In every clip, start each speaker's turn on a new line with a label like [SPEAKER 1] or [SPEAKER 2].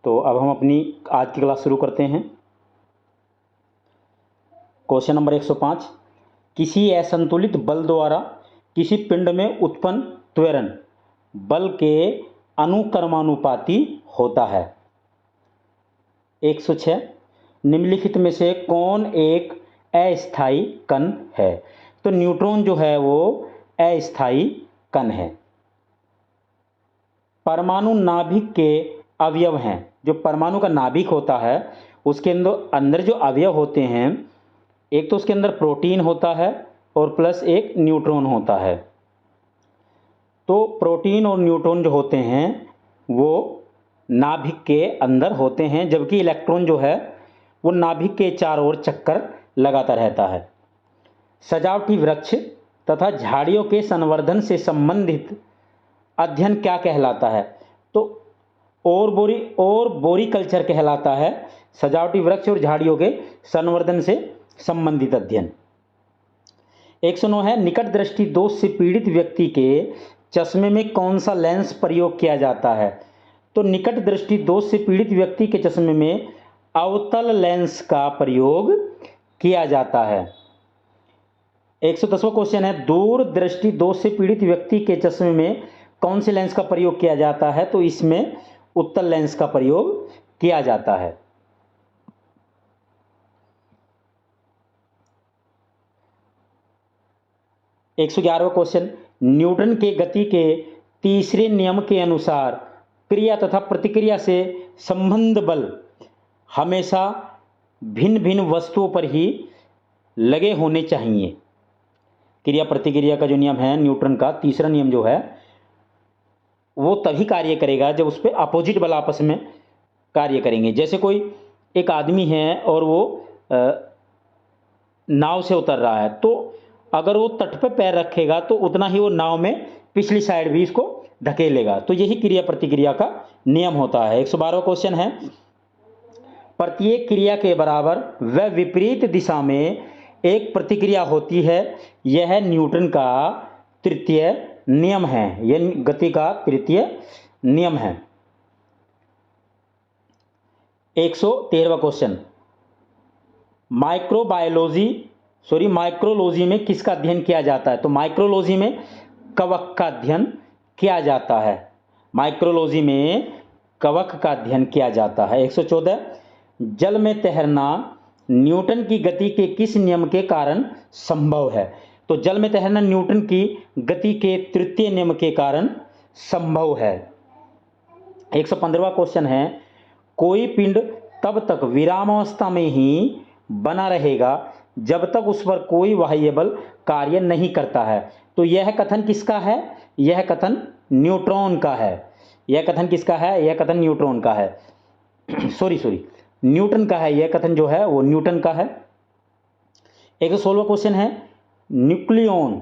[SPEAKER 1] तो अब हम अपनी आज की क्लास शुरू करते हैं। क्वेश्चन नंबर 105, किसी असंतुलित बल द्वारा किसी पिंड में उत्पन्न त्वरण बल के अनुक्रमानुपाती होता है। 106, निम्नलिखित में से कौन एक अस्थायी कण है? तो न्यूट्रॉन जो है वो अस्थायी कण है। परमाणु नाभिक के अवयव हैं। जो परमाणु का नाभिक होता है उसके अंदर जो अवयव होते हैं, एक तो उसके अंदर प्रोटीन होता है और प्लस एक न्यूट्रॉन होता है। तो प्रोटीन और न्यूट्रॉन जो होते हैं वो नाभिक के अंदर होते हैं, जबकि इलेक्ट्रॉन जो है वो नाभिक के चारों ओर चक्कर लगाता रहता है। सजावटी वृक्ष तथा झाड़ियों के संवर्धन से संबंधित अध्ययन क्या कहलाता है? तो बोरी कल्चर कहलाता है। सजावटी वृक्ष और झाड़ियों के संवर्धन से संबंधित अध्ययन। 109 है, निकट दृष्टि दोष से पीड़ित व्यक्ति के चश्मे में कौन सा लेंस प्रयोग किया जाता है? तो निकट दृष्टि दोष से पीड़ित व्यक्ति के चश्मे में अवतल लेंस का प्रयोग किया जाता है। 110वां क्वेश्चन है, दूर दृष्टि दोष से पीड़ित व्यक्ति के चश्मे में कौन से लेंस का प्रयोग किया जाता है? तो इसमें उत्तल लेंस का प्रयोग किया जाता है। 111वां क्वेश्चन, न्यूटन के गति के तीसरे नियम के अनुसार क्रिया तथा प्रतिक्रिया से संबंध बल हमेशा भिन्न भिन्न वस्तुओं पर ही लगे होने चाहिए। क्रिया प्रतिक्रिया का जो नियम है, न्यूटन का तीसरा नियम जो है वो तभी कार्य करेगा जब उस पर अपोजिट बल आपस में कार्य करेंगे। जैसे कोई एक आदमी है और वो नाव से उतर रहा है, तो अगर वो तट पर पैर रखेगा तो उतना ही वो नाव में पिछली साइड भी इसको धकेलेगा। तो यही क्रिया प्रतिक्रिया का नियम होता है। 112वां क्वेश्चन है, प्रत्येक क्रिया के बराबर व विपरीत दिशा में एक प्रतिक्रिया होती है। यह न्यूटन का तृतीय नियम है। यह गति का तृतीय नियम है। 113वां क्वेश्चन, माइक्रोलॉजी में किसका अध्ययन किया जाता है? तो माइक्रोलॉजी में कवक का अध्ययन किया जाता है। माइक्रोलॉजी में कवक का अध्ययन किया जाता है। 114, जल में तैरना न्यूटन की गति के किस नियम के कारण संभव है? तो जल में तैरना न्यूटन की गति के तृतीय नियम के कारण संभव है। 115वां क्वेश्चन है, कोई पिंड तब तक विरामावस्था में ही बना रहेगा जब तक उस पर कोई बाह्य बल कार्य नहीं करता है। तो यह कथन किसका है? यह कथन न्यूट्रॉन का है। यह कथन किसका है? यह कथन न्यूट्रॉन का है। न्यूटन का है। यह कथन जो है वो न्यूटन का है। 116वां क्वेश्चन है, न्यूक्लियॉन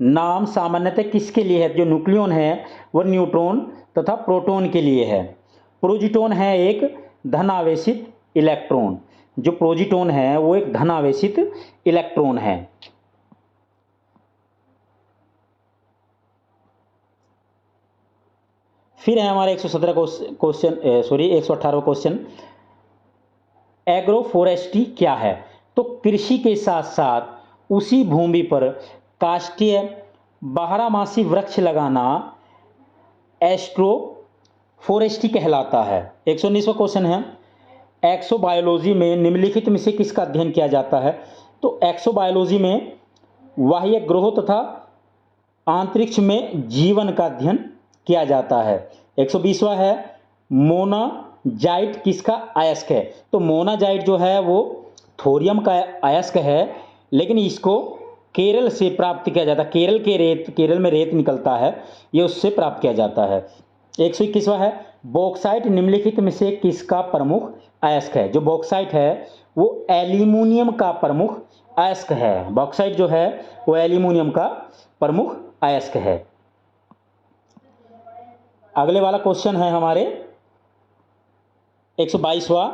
[SPEAKER 1] नाम सामान्यतः किसके लिए है? जो न्यूक्लियॉन है वह न्यूट्रॉन तथा प्रोटॉन के लिए है। प्रोजीटॉन है एक धनावेशित इलेक्ट्रॉन। जो प्रोजीटॉन है वो एक धनावेशित इलेक्ट्रॉन है। फिर है हमारे 118वां क्वेश्चन, एग्रोफोरेस्ट्री क्या है? तो कृषि के साथ साथ उसी भूमि पर काष्ठीय बारहमासी वृक्ष लगाना एग्रोफोरेस्ट्री कहलाता है। 119वां क्वेश्चन है, एक्सोबायोलॉजी में निम्नलिखित में से किसका अध्ययन किया जाता है? तो एक्सोबायोलॉजी में बाह्य ग्रहों तथा अंतरिक्ष में जीवन का अध्ययन किया जाता है। 120वां है, मोनाजाइट किसका अयस्क है? तो मोनाजाइट जो है वो थोरियम का अयस्क है, लेकिन इसको केरल से प्राप्त किया जाता है। केरल में रेत निकलता है, ये उससे प्राप्त किया जाता है। 121वां है, बॉक्साइट निम्नलिखित में से किसका प्रमुख अयस्क है? जो बॉक्साइट है वो एल्यूमिनियम का प्रमुख अयस्क है। बॉक्साइट जो है वो एल्यूमिनियम का प्रमुख अयस्क है। अगले वाला क्वेश्चन है हमारे 122वां,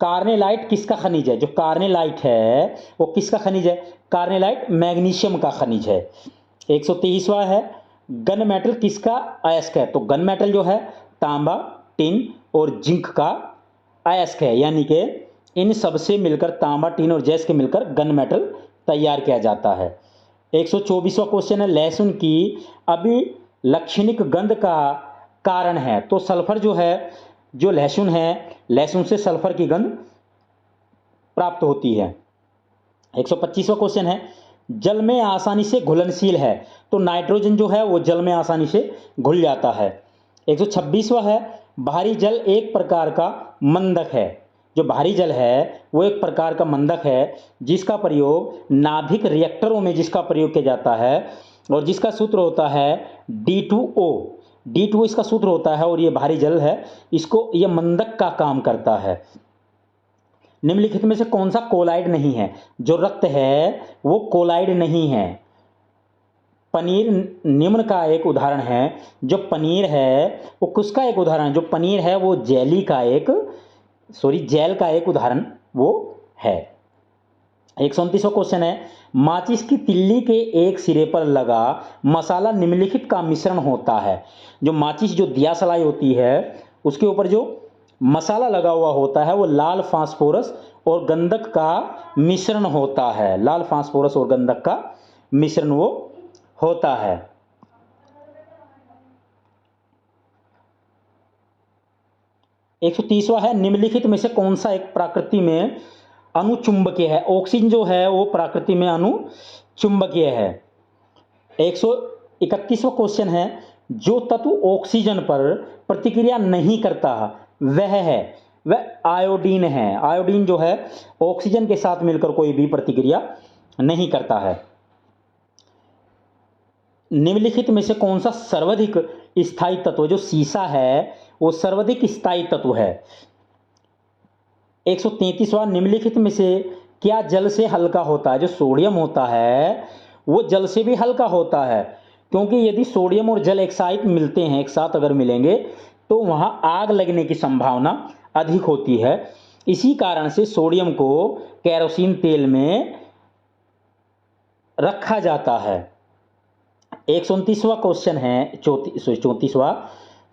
[SPEAKER 1] कार्नेलाइट किसका खनिज है? जो कार्नेलाइट है वो किसका खनिज है? कार्नेलाइट मैग्नीशियम का खनिज है। 123वां है, गन मेटल किसका अयस्क है? तो गन मेटल जो है तांबा, टिन और जिंक का अयस्क है, यानी कि इन सबसे मिलकर तांबा, टीन और जैस के मिलकर गन मेटल तैयार किया जाता है। 124वां क्वेश्चन है, लहसुन की अभिलक्षणिक गंध का कारण है। तो सल्फर जो है, जो लहसुन है, लहसुन से सल्फर की गंध प्राप्त होती है। 125वां क्वेश्चन है, जल में आसानी से घुलनशील है। तो नाइट्रोजन जो है वो जल में आसानी से घुल जाता है। 126वां है, भारी जल एक प्रकार का मंदक है। जो भारी जल है वो एक प्रकार का मंदक है जिसका प्रयोग नाभिक रिएक्टरों में जिसका प्रयोग किया जाता है, और जिसका सूत्र होता है D2O। D2O इसका सूत्र होता है, और ये भारी जल है, इसको ये मंदक का काम करता है। निम्नलिखित में से कौन सा कोलाइड नहीं है? जो रक्त है वो कोलाइड नहीं है। पनीर निम्न का एक उदाहरण है। जो पनीर है वो किसका एक उदाहरण है? जो पनीर है वो जेल का एक उदाहरण वो है। 129वां क्वेश्चन है, माचिस की तिल्ली के एक सिरे पर लगा मसाला निम्नलिखित का मिश्रण होता है। जो माचिस, जो दिया सलाई होती है, उसके ऊपर जो मसाला लगा हुआ होता है वो लाल फास्फोरस और गंधक का मिश्रण होता है। लाल फास्फोरस और गंधक का मिश्रण वो होता है। 130वां है, निम्नलिखित में से कौन सा एक प्रकृति में अनुचुंबकीय है? ऑक्सीजन जो है वो प्रकृति में अनुचुंबकीय है। 131वां क्वेश्चन है, जो तत्व ऑक्सीजन पर प्रतिक्रिया नहीं करता वह आयोडीन है। आयोडीन जो है ऑक्सीजन के साथ मिलकर कोई भी प्रतिक्रिया नहीं करता है। निम्नलिखित में से कौन सा सर्वाधिक स्थायी तत्व? जो सीसा है वो सर्वाधिक स्थायी तत्व है। 133वां, निम्नलिखित में से क्या जल से हल्का होता है? जो सोडियम होता है वो जल से भी हल्का होता है, क्योंकि यदि सोडियम और जल एक साथ मिलते हैं, एक साथ अगर मिलेंगे तो वहां आग लगने की संभावना अधिक होती है। इसी कारण से सोडियम को केरोसिन तेल में रखा जाता है। 129वां क्वेश्चन है, 34वां,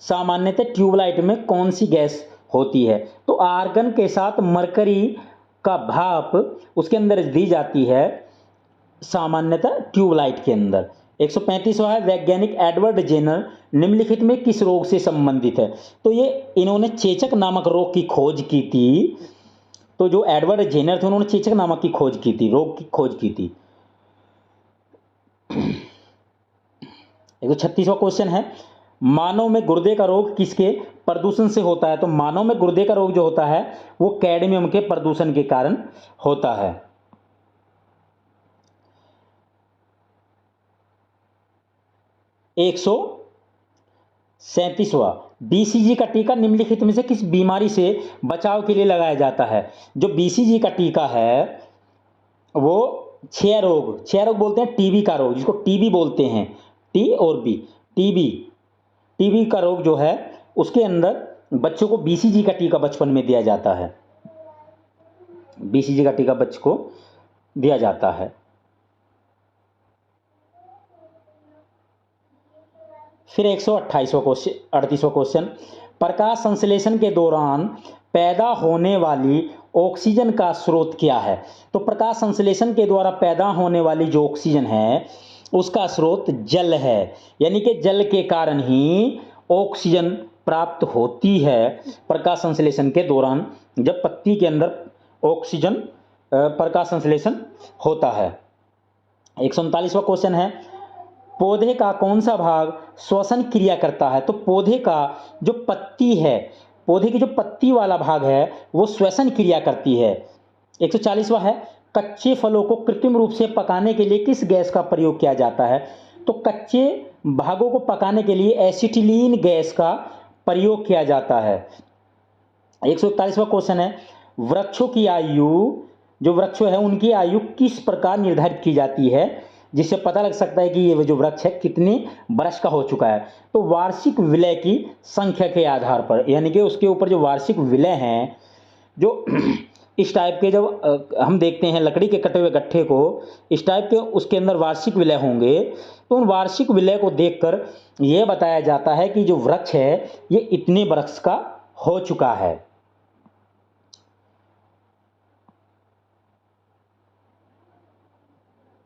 [SPEAKER 1] सामान्यतः ट्यूबलाइट में कौन सी गैस होती है? तो आर्गन के साथ मरकरी का भाप उसके अंदर दी जाती है सामान्यतः ट्यूबलाइट के अंदर। 135वां है, वैज्ञानिक एडवर्ड जेनर निम्नलिखित में किस रोग से संबंधित है? तो ये इन्होंने चेचक नामक रोग की खोज की थी। तो जो एडवर्ड जेनर थे उन्होंने चेचक नामक की खोज की थी, रोग की खोज की थी। 136वां क्वेश्चन है, मानव में गुर्दे का रोग किसके प्रदूषण से होता है? तो मानव में गुर्दे का रोग जो होता है वो कैडमियम के प्रदूषण के कारण होता है। 137वां, BCG का टीका निम्नलिखित में से किस बीमारी से बचाव के लिए लगाया जाता है? जो BCG का टीका है वो क्षय रोग बोलते हैं, टीबी का रोग, जिसको टीबी बोलते हैं, टी और बी, टीबी का रोग जो है उसके अंदर बच्चों को BCG का टीका बचपन में दिया जाता है। BCG का टीका बच्चों को दिया जाता है। फिर 138वां क्वेश्चन, प्रकाश संश्लेषण के दौरान पैदा होने वाली ऑक्सीजन का स्रोत क्या है? तो प्रकाश संश्लेषण के द्वारा पैदा होने वाली जो ऑक्सीजन है उसका स्रोत जल है, यानी कि जल के कारण ही ऑक्सीजन प्राप्त होती है प्रकाश संश्लेषण के दौरान, जब पत्ती के अंदर ऑक्सीजन प्रकाश संश्लेषण होता है। 139वां क्वेश्चन है, पौधे का कौन सा भाग श्वसन क्रिया करता है? तो पौधे का जो पत्ती है, पौधे की जो पत्ती वाला भाग है वो श्वसन क्रिया करती है। 140वां है, कच्चे फलों को कृत्रिम रूप से पकाने के लिए किस गैस का प्रयोग किया जाता है? तो कच्चे भागों को पकाने के लिए एसिटिलीन गैस का प्रयोग किया जाता है। 141वां क्वेश्चन है, वृक्षों की आयु, जो वृक्ष है उनकी आयु किस प्रकार निर्धारित की जाती है जिससे पता लग सकता है कि ये जो वृक्ष है कितने वर्ष का हो चुका है? तो वार्षिक विलय की संख्या के आधार पर, यानी कि उसके ऊपर जो वार्षिक विलय हैं, जो इस टाइप के जब हम देखते हैं लकड़ी के कटे हुए गट्ठे को, इस टाइप के उसके अंदर वार्षिक विलय होंगे, तो उन वार्षिक विलय को देखकर यह बताया जाता है कि जो वृक्ष है ये इतने वर्ष का हो चुका है।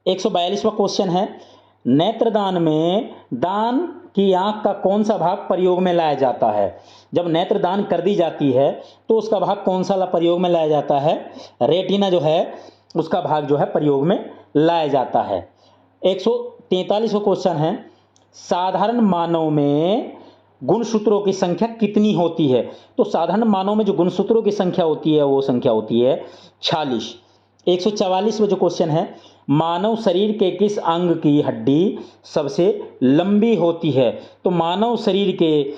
[SPEAKER 1] 142वां क्वेश्चन है, नेत्रदान में दान की आंख का कौन सा भाग प्रयोग में लाया जाता है? जब नेत्रदान कर दी जाती है तो उसका भाग कौन सा प्रयोग में लाया जाता है? रेटिना जो है उसका भाग जो है प्रयोग में लाया जाता है। 143वां क्वेश्चन है, साधारण मानव में गुणसूत्रों की संख्या कितनी होती है? तो साधारण मानव में जो गुणसूत्रों की संख्या होती है वो संख्या होती है 46। 144वां जो क्वेश्चन है, मानव शरीर के किस अंग की हड्डी सबसे लंबी होती है? तो मानव शरीर के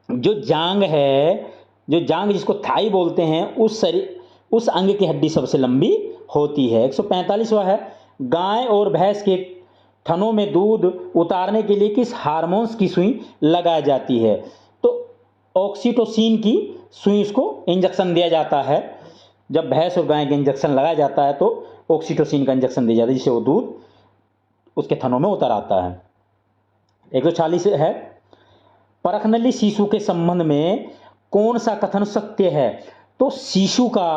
[SPEAKER 1] जो जांग है, जो जांग जिसको थाई बोलते हैं, उस अंग की हड्डी सबसे लंबी होती है। 145वां है, गाय और भैंस के थनों में दूध उतारने के लिए किस हार्मोन्स की सुई लगाई जाती है? तो ऑक्सीटोसिन की सुई उसको इंजेक्शन दिया जाता है। जब भैंस और गाय के इंजेक्शन लगाया जाता है तो ऑक्सीटोसिन का इंजेक्शन दिया जाता है, जिससे वो दूध उसके थनों में उतर आता है। 140 है, परखनली शिशु के संबंध में कौन सा कथन सत्य है? तो शिशु का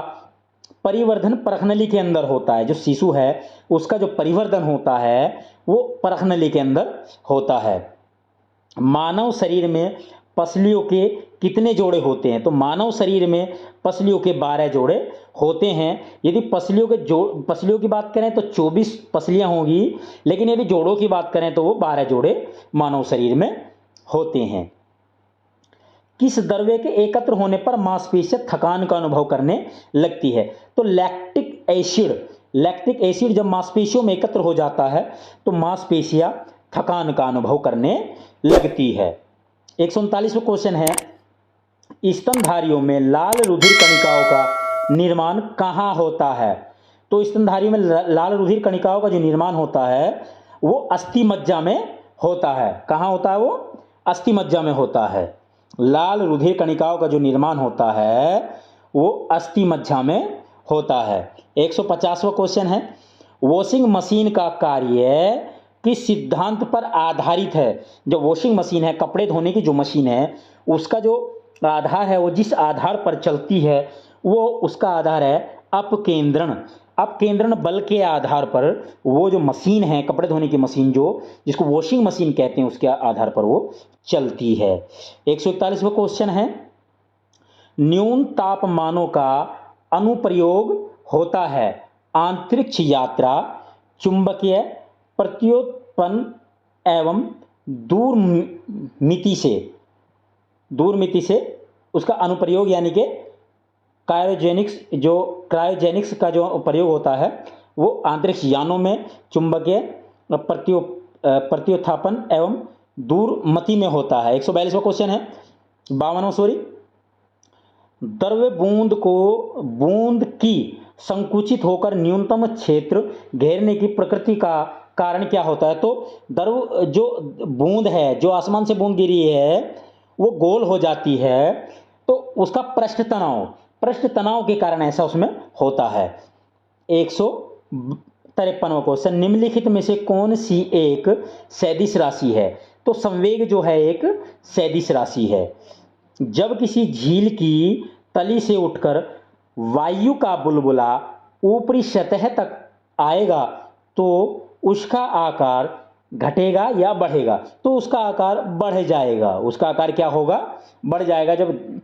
[SPEAKER 1] परिवर्धन परखनली के अंदर होता है। जो शिशु है उसका जो परिवर्धन होता है वो परखनली के अंदर होता है। मानव शरीर में पसलियों के कितने जोड़े होते हैं? तो मानव शरीर में पसलियों के 12 जोड़े होते हैं। यदि पसलियों की बात करें तो 24 पसलियां होंगी, लेकिन यदि जोड़ों की बात करें तो वो 12 जोड़े मानव शरीर में होते हैं। किस द्रव्य के एकत्र होने पर मांसपेशियां थकान का अनुभव करने लगती है? तो लैक्टिक एसिड जब मांसपेशियों में एकत्र हो जाता है तो मांसपेशियां थकान का अनुभव करने लगती है। 139वां क्वेश्चन है, स्तनधारियों में लाल रुधिर कणिकाओं का निर्माण कहाँ होता है? तो स्तनधारियों में लाल रुधिर कणिकाओं का जो निर्माण होता है वो अस्थि मज्जा में होता है। कहाँ होता है? वो अस्थि मज्जा में होता है। लाल रुधिर कणिकाओं का जो निर्माण होता है वो अस्थि मज्जा में होता है। 150वां क्वेश्चन है, वॉशिंग मशीन का कार्य किस सिद्धांत पर आधारित है? जो वॉशिंग मशीन है, कपड़े धोने की जो मशीन है, उसका जो आधार है, वो जिस आधार पर चलती है वो उसका आधार है अपकेंद्रण। अपकेंद्रण बल के आधार पर वो जो मशीन है, कपड़े धोने की मशीन, जो जिसको वॉशिंग मशीन कहते हैं, उसके आधार पर वो चलती है। 141वां क्वेश्चन है, न्यून तापमानों का अनुप्रयोग होता है अंतरिक्ष यात्रा, चुंबकीय प्रत्युत्पन्न एवं दूरमिति से उसका अनुप्रयोग, यानी कि क्रायोजेनिक्स का जो प्रयोग होता है वो अंतरिक्ष यानों में चुंबकीय प्रत्युत्थापन एवं दूरमति में होता है। 142वां क्वेश्चन है, 52वां सॉरी, द्रव्य बूंद की संकुचित होकर न्यूनतम क्षेत्र घेरने की प्रकृति का कारण क्या होता है? तो द्रव जो बूंद है, जो आसमान से बूंद गिरी है, वो गोल हो जाती है, तो उसका पृष्ठ तनाव के कारण ऐसा उसमें होता है। 153वां क्वेश्चन, निम्नलिखित में से कौन सी एक सदिश राशि है? तो संवेग जो है एक सदिश राशि है। जब किसी झील की तली से उठकर वायु का बुलबुला ऊपरी सतह तक आएगा तो उसका आकार घटेगा या बढ़ेगा? तो उसका आकार बढ़ जाएगा। उसका आकार क्या होगा? बढ़ जाएगा। जब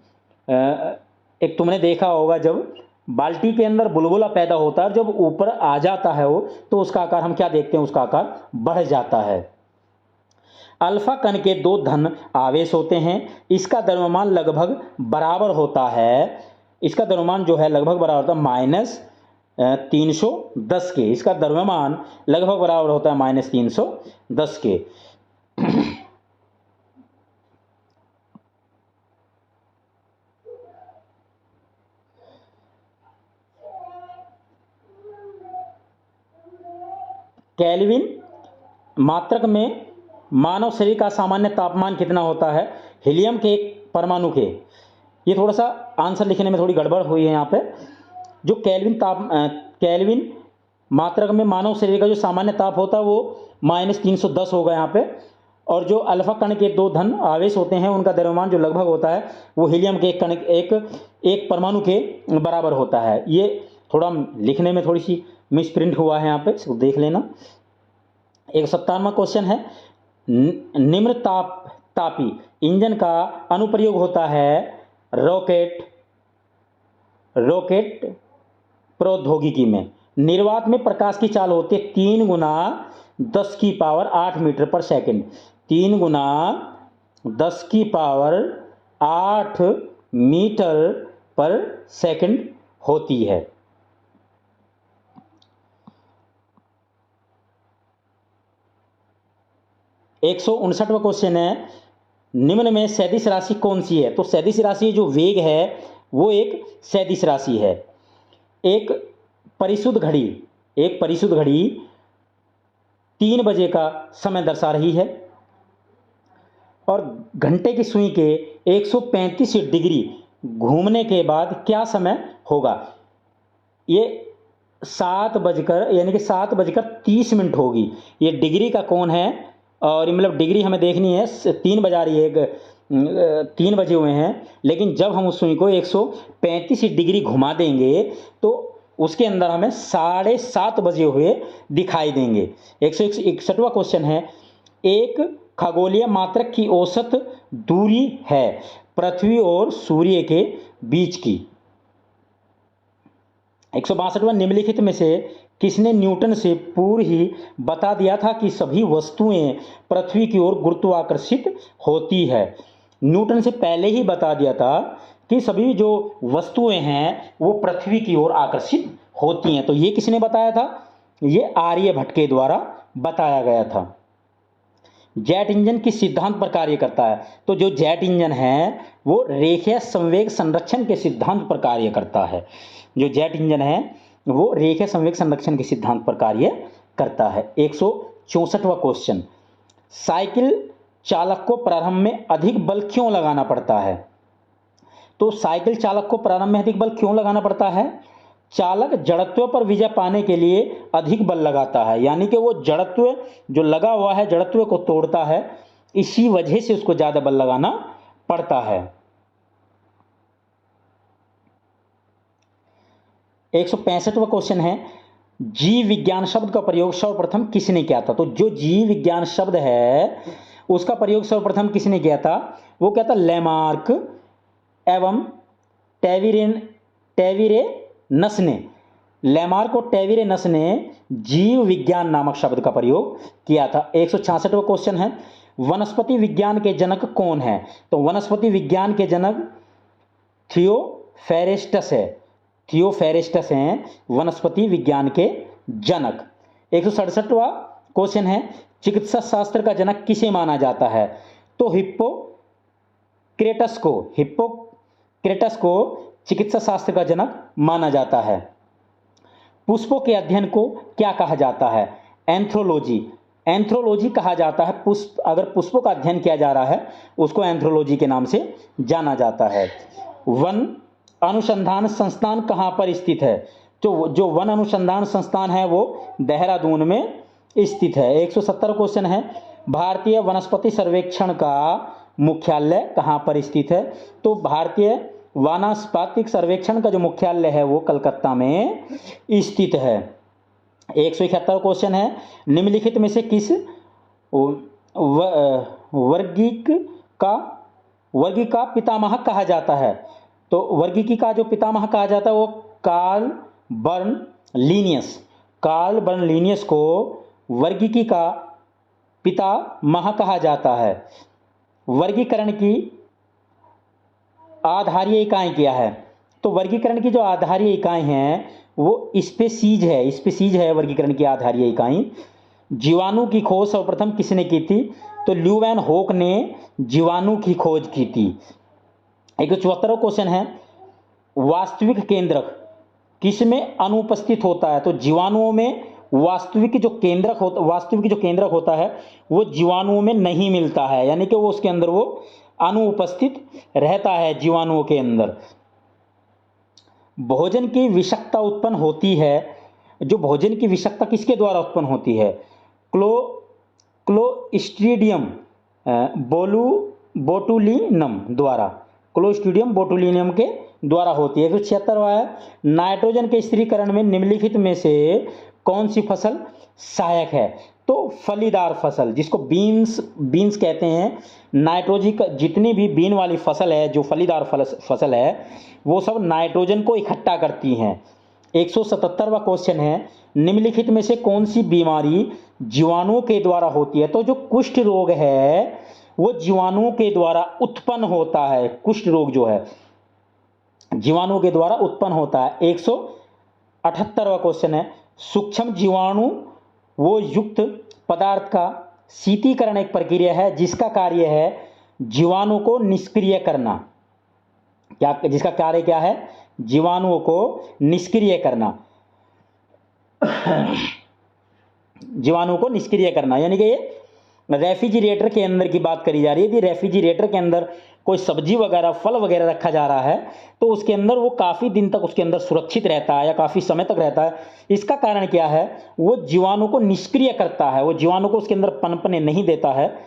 [SPEAKER 1] एक तुमने देखा होगा, जब बाल्टी के अंदर बुलबुला पैदा होता है, जब ऊपर आ जाता है वो, तो उसका आकार हम क्या देखते हैं? उसका आकार बढ़ जाता है। अल्फा कण के 2 धन आवेश होते हैं, इसका द्रव्यमान लगभग बराबर होता है। इसका द्रव्यमान जो है लगभग बराबर होता है -310 के। इसका द्रव्यमान लगभग बराबर होता है -310 के। केल्विन मात्रक में मानव शरीर का सामान्य तापमान कितना होता है? हीलियम के एक परमाणु के, ये थोड़ा सा आंसर लिखने में थोड़ी गड़बड़ हुई है यहाँ पे। जो केल्विन मात्रक में मानव शरीर का जो सामान्य ताप होता है वो -310 होगा यहाँ पे। और जो अल्फा कण के 2 धन आवेश होते हैं उनका द्रव्यमान जो लगभग होता है वो हीलियम के एक परमाणु के बराबर होता है। ये थोड़ा लिखने में थोड़ी सी मिसप्रिंट हुआ है यहाँ पे, इसको देख लेना। 157वां क्वेश्चन है, निम्न तापी इंजन का अनुप्रयोग होता है रॉकेट प्रौद्योगिकी में। निर्वात में प्रकाश की चाल होती है 3 गुना 10 की पावर 8 मीटर पर सेकंड। 3 गुना 10 की पावर 8 मीटर पर सेकंड होती है। एक 159वां क्वेश्चन है, निम्न में सदिश राशि कौन सी है? तो सदिश राशि जो वेग है वो एक सदिश राशि है। एक परिशुद्ध घड़ी 3 बजे का समय दर्शा रही है और घंटे की सुई के 135 डिग्री घूमने के बाद क्या समय होगा? ये 7:30 होगी। ये डिग्री का कोण है और मतलब डिग्री हमें देखनी है, 3 बजा रही है, 3 बजे हुए हैं, लेकिन जब हम उस सुई को 135 डिग्री घुमा देंगे तो उसके अंदर हमें 7:30 बजे हुए दिखाई देंगे। 161वां क्वेश्चन है, एक खगोलीय मात्रक की औसत दूरी है पृथ्वी और सूर्य के बीच की। 162वां, निम्नलिखित में से किसने न्यूटन से पूर्व ही बता दिया था कि सभी वस्तुएं पृथ्वी की ओर गुरुत्वाकर्षित होती है? न्यूटन से पहले ही बता दिया था कि सभी जो वस्तुएं हैं वो पृथ्वी की ओर आकर्षित होती हैं। तो ये किसने बताया था? ये आर्यभट्ट के द्वारा बताया गया था। जेट इंजन किस सिद्धांत पर कार्य करता है? तो जो जेट इंजन है वो रेखीय संवेग संरक्षण के सिद्धांत पर कार्य करता है। जो जेट इंजन है वो रेखीय संवेग संरक्षण के सिद्धांत पर कार्य करता है। 164वां क्वेश्चन, साइकिल चालक को प्रारंभ में अधिक बल क्यों लगाना पड़ता है? तो साइकिल चालक को प्रारंभ में अधिक बल क्यों लगाना पड़ता है? चालक जड़त्व पर विजय पाने के लिए अधिक बल लगाता है, यानी कि वो जड़त्व जो लगा हुआ है जड़त्व को तोड़ता है, इसी वजह से उसको ज्यादा बल लगाना पड़ता है। 165वां क्वेश्चन है, जीव विज्ञान शब्द का प्रयोग सर्वप्रथम किसने किया था? तो जो जीव विज्ञान शब्द है उसका प्रयोग सर्वप्रथम किसने किया था? वो क्या था? लेमार्क एवं टेविरेनस ने। लेमार्क और टेविरेनस ने जीव विज्ञान नामक शब्द का प्रयोग किया था। 166वां क्वेश्चन है, वनस्पति विज्ञान के जनक कौन है? तो वनस्पति विज्ञान के जनक थियोफेरेस्टस है। थियोफेरेस्टस हैं वनस्पति विज्ञान के जनक। 167वां क्वेश्चन है, चिकित्सा शास्त्र का जनक किसे माना जाता है? तो हिप्पोक्रेटस को चिकित्सा शास्त्र का जनक माना जाता है। पुष्पों के अध्ययन को क्या कहा जाता है? एंथ्रोलॉजी कहा जाता है। अगर पुष्पों का अध्ययन किया जा रहा है उसको एंथ्रोलॉजी के नाम से जाना जाता है। वन अनुसंधान संस्थान कहाँ पर स्थित है? तो जो वन अनुसंधान संस्थान है वो देहरादून में स्थित है। 170 क्वेश्चन है, भारतीय वनस्पति सर्वेक्षण का मुख्यालय कहाँ पर स्थित है? तो भारतीय वानस्पतिक सर्वेक्षण का जो मुख्यालय है वो कलकत्ता में स्थित है। 171 क्वेश्चन है, निम्नलिखित में से किस वर्गी का पितामह कहा जाता है? तो वर्गीकी का जो पितामह कहा जाता है वो कार्ल बर्नलीनियस को वर्गीकी का पितामह कहा जाता है। वर्गीकरण की आधारीय इकाई क्या है? तो वर्गीकरण की जो आधारीय इकाई हैं वो स्पीशीज है वर्गीकरण की आधारीय इकाई। जीवाणु की खोज सर्वप्रथम किसने की थी? तो ल्यूवेनहोक ने जीवाणु की खोज की थी। 174वां क्वेश्चन है, वास्तविक केंद्रक किसमें अनुपस्थित होता है? तो जीवाणुओं में वास्तविक जो केंद्रक होता है वो जीवाणुओं में नहीं मिलता है, यानी कि वो उसके अंदर वो अनुपस्थित रहता है जीवाणुओं के अंदर। भोजन की विषाक्तता उत्पन्न होती है, जो भोजन की विषाक्तता किसके द्वारा उत्पन्न होती है? क्लोस्ट्रीडियम बोटुलिनम द्वारा, क्लोस्ट्रीडियम बोटुलिनम के द्वारा होती है। 176वां है, नाइट्रोजन के स्थिरीकरण में निम्नलिखित में से कौन सी फसल सहायक है? तो फलीदार फसल, जिसको बीन्स कहते हैं। नाइट्रोजन का जितनी भी बीन वाली फसल है, जो फलीदार फसल है, वो सब नाइट्रोजन को इकट्ठा करती हैं। 177वां क्वेश्चन है, निम्नलिखित में से कौन सी बीमारी जीवाणुओं के द्वारा होती है? तो जो कुष्ठ रोग है वो जीवाणुओं के द्वारा उत्पन्न होता है। कुष्ठ रोग जो है जीवाणुओं के द्वारा उत्पन्न होता है। 178वां क्वेश्चन है, सूक्ष्म जीवाणु वो युक्त पदार्थ का शीतीकरण एक प्रक्रिया है जिसका कार्य है जीवाणु को निष्क्रिय करना। क्या, जिसका कार्य क्या है? जीवाणुओं को निष्क्रिय करना। जीवाणुओं को निष्क्रिय करना, यानी कि ये रेफ्रिजरेटर के अंदर की बात करी जा रही है। यदि रेफ्रिजरेटर के अंदर कोई सब्जी वगैरह, फल वगैरह रखा जा रहा है तो उसके अंदर वो काफ़ी दिन तक उसके अंदर सुरक्षित रहता है या काफ़ी समय तक रहता है। इसका कारण क्या है? वो जीवाणु को निष्क्रिय करता है, वो जीवाणु को उसके अंदर पनपने नहीं देता है।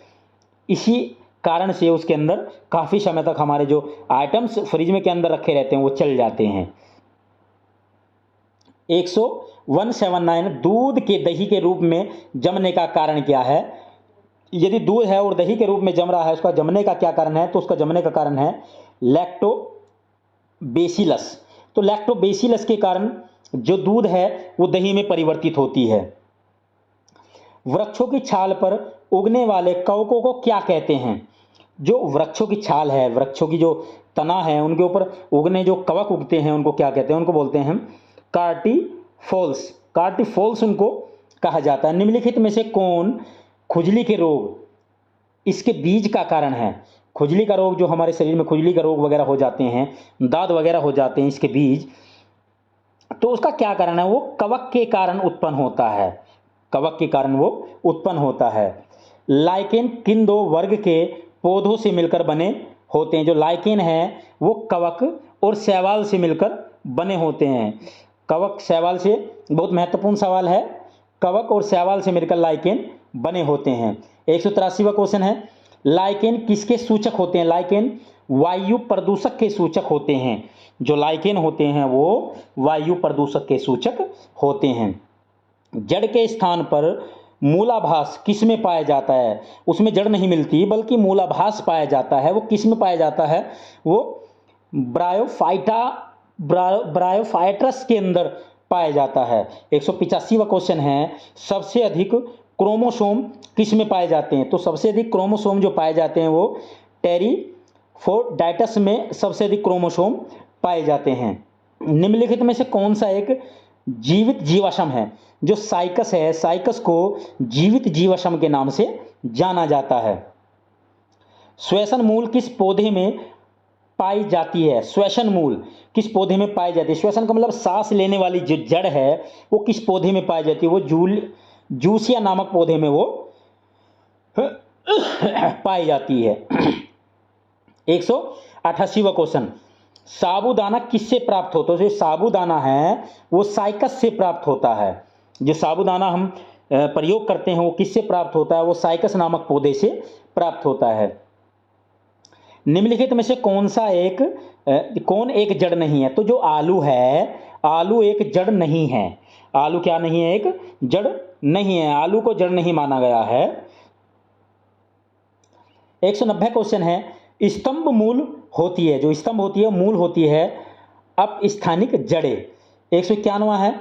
[SPEAKER 1] इसी कारण से उसके अंदर काफ़ी समय तक हमारे जो आइटम्स फ्रिज में के अंदर रखे रहते हैं वो चल जाते हैं। 179, दूध के दही के रूप में जमने का कारण क्या है? यदि दूध है और दही के रूप में जम रहा है, उसका जमने का क्या कारण है? तो उसका जमने का कारण है लैक्टोबैसिलस। तो लैक्टोबैसिलस के कारण जो दूध है वो दही में परिवर्तित होती है। वृक्षों की छाल पर उगने वाले कवकों को क्या कहते हैं? जो वृक्षों की छाल है, वृक्षों की जो तना है, उनके ऊपर उगने जो कवक उगते हैं उनको क्या कहते हैं? उनको बोलते हैं कार्टिफोल्स। कार्टिफोल्स उनको कहा जाता है। निम्नलिखित में से कौन खुजली के रोग इसके बीज का कारण है? खुजली का रोग, जो हमारे शरीर में खुजली का रोग वगैरह हो जाते हैं, दाद वगैरह हो जाते हैं, इसके बीज, तो उसका क्या कारण है? वो कवक के कारण उत्पन्न होता है। कवक के कारण वो उत्पन्न होता है। लाइकेन किन दो वर्ग के पौधों से मिलकर बने होते हैं? जो लाइकेन है वो कवक और शैवाल से मिलकर बने होते हैं। कवक शैवाल से, बहुत महत्वपूर्ण सवाल है, कवक और शैवाल से मिलकर लाइकेन बने होते हैं। 183वां क्वेश्चन है, लाइकेन किसके सूचक होते हैं? लाइकेन वायु प्रदूषक के सूचक होते हैं। जो लाइकेन होते हैं वो वायु प्रदूषक के सूचक होते हैं। जड़ के स्थान पर मूलाभास किस में पाया जाता है? उसमें जड़ नहीं मिलती बल्कि मूलाभास पाया जाता है। वो किस में पाया जाता है? वो ब्रायोफाइट्रस के अंदर पाया जाता है। 185वां क्वेश्चन है, सबसे अधिक क्रोमोसोम किस में पाए जाते हैं? तो सबसे अधिक क्रोमोसोम जो पाए जाते हैं वो टेरिफोडाइटस में सबसे अधिक क्रोमोसोम पाए जाते हैं। निम्नलिखित में से कौन सा एक जीवित जीवाश्म है? जो साइकस है, साइकस को जीवित जीवाश्म के नाम से जाना जाता है। श्वसन मूल किस पौधे में पाई जाती है? श्वसन मूल किस पौधे में पाई जाती है? श्वसन का मतलब सांस लेने वाली जो जड़ है वो किस पौधे में पाई जाती है? वो जूसिया नामक पौधे में वो पाई जाती है। 188वां क्वेश्चन, साबूदाना किससे प्राप्त होता है? जो साबूदाना है वो साइकस से प्राप्त होता है। जो साबूदाना हम प्रयोग करते हैं वो किससे प्राप्त होता है? वो साइकस नामक पौधे से प्राप्त होता है। निम्नलिखित में से कौन एक जड़ नहीं है? तो जो आलू है, आलू एक जड़ नहीं है। आलू क्या नहीं है? एक जड़ नहीं है। आलू को जड़ नहीं माना गया है। 190 क्वेश्चन है, स्तंभ मूल होती है, जो स्तंभ होती है मूल होती है अपस्थानिक जड़ें। 191 है,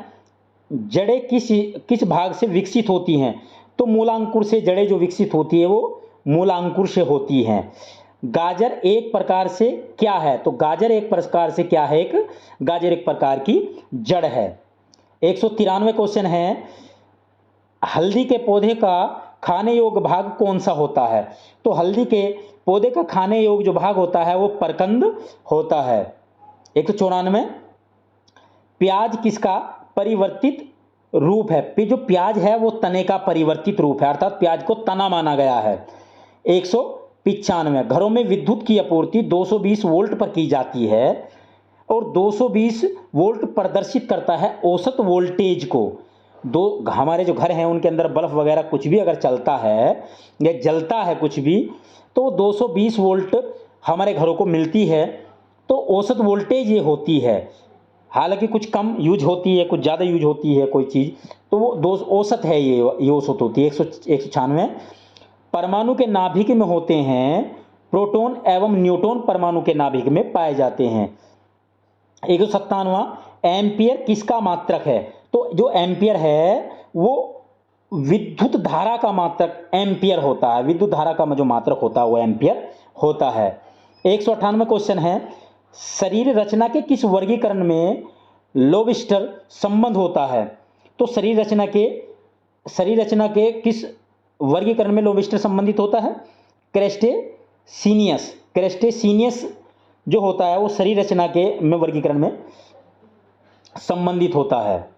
[SPEAKER 1] जड़ें किस भाग से विकसित होती हैं? तो मूलांकुर से जड़ें जो विकसित होती है वो मूलांकुर से होती हैं। गाजर एक प्रकार से क्या है? तो गाजर एक प्रकार से क्या है? गाजर एक प्रकार की जड़ है। 193 क्वेश्चन है, हल्दी के पौधे का खाने योग्य भाग कौन सा होता है? तो हल्दी के पौधे का खाने योग्य जो भाग होता है वो परकंद होता है। 194, प्याज किसका परिवर्तित रूप है? जो प्याज है वो तने का परिवर्तित रूप है, अर्थात प्याज को तना माना गया है। 195, घरों में विद्युत की आपूर्ति 220 वोल्ट पर की जाती है और 220 वोल्ट प्रदर्शित करता है औसत वोल्टेज को। हमारे जो घर हैं उनके अंदर बल्ब वगैरह कुछ भी अगर चलता है या जलता है कुछ भी, तो 220 वोल्ट हमारे घरों को मिलती है। तो औसत वोल्टेज ये होती है, हालांकि कुछ कम यूज होती है, कुछ ज़्यादा यूज होती है कोई चीज़, तो वो दो औसत है, ये औसत होती है 196। परमाणु के नाभिक में होते हैं, प्रोटॉन एवं न्यूट्रॉन परमाणु के नाभिक में पाए जाते हैं। 197वां, एम्पियर किसका मात्रक है? तो जो एम्पियर है वो विद्युत धारा का मात्रक एम्पियर होता है, विद्युत धारा का जो मात्रक होता है वो एम्पियर होता है। 198वां क्वेश्चन है, शरीर रचना के किस वर्गीकरण में लोविस्टर संबंध होता है? तो शरीर रचना के किस वर्गीकरण में लोविस्टर संबंधित होता है? क्रेस्टेसिनियस जो होता है वो शरीर रचना के में वर्गीकरण में संबंधित होता है।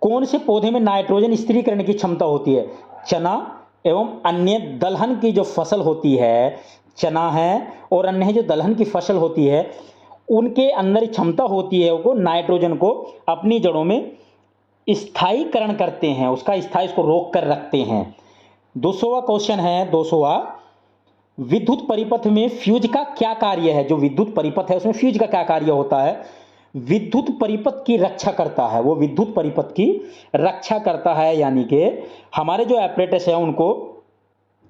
[SPEAKER 1] कौन से पौधे में नाइट्रोजन स्थिरीकरण की क्षमता होती है? चना एवं अन्य दलहन की जो फसल होती है, चना है और अन्य जो दलहन की फसल होती है, उनके अंदर क्षमता होती है वो नाइट्रोजन को अपनी जड़ों में स्थायीकरण करते हैं, उसका स्थायी को रोक कर रखते हैं। 200वां क्वेश्चन है, 200वां, विद्युत परिपथ में फ्यूज का क्या कार्य है? जो विद्युत परिपथ है उसमें फ्यूज का क्या कार्य होता है? विद्युत परिपथ की रक्षा करता है, वो विद्युत परिपथ की रक्षा करता है, यानी कि हमारे जो एपरेटस है उनको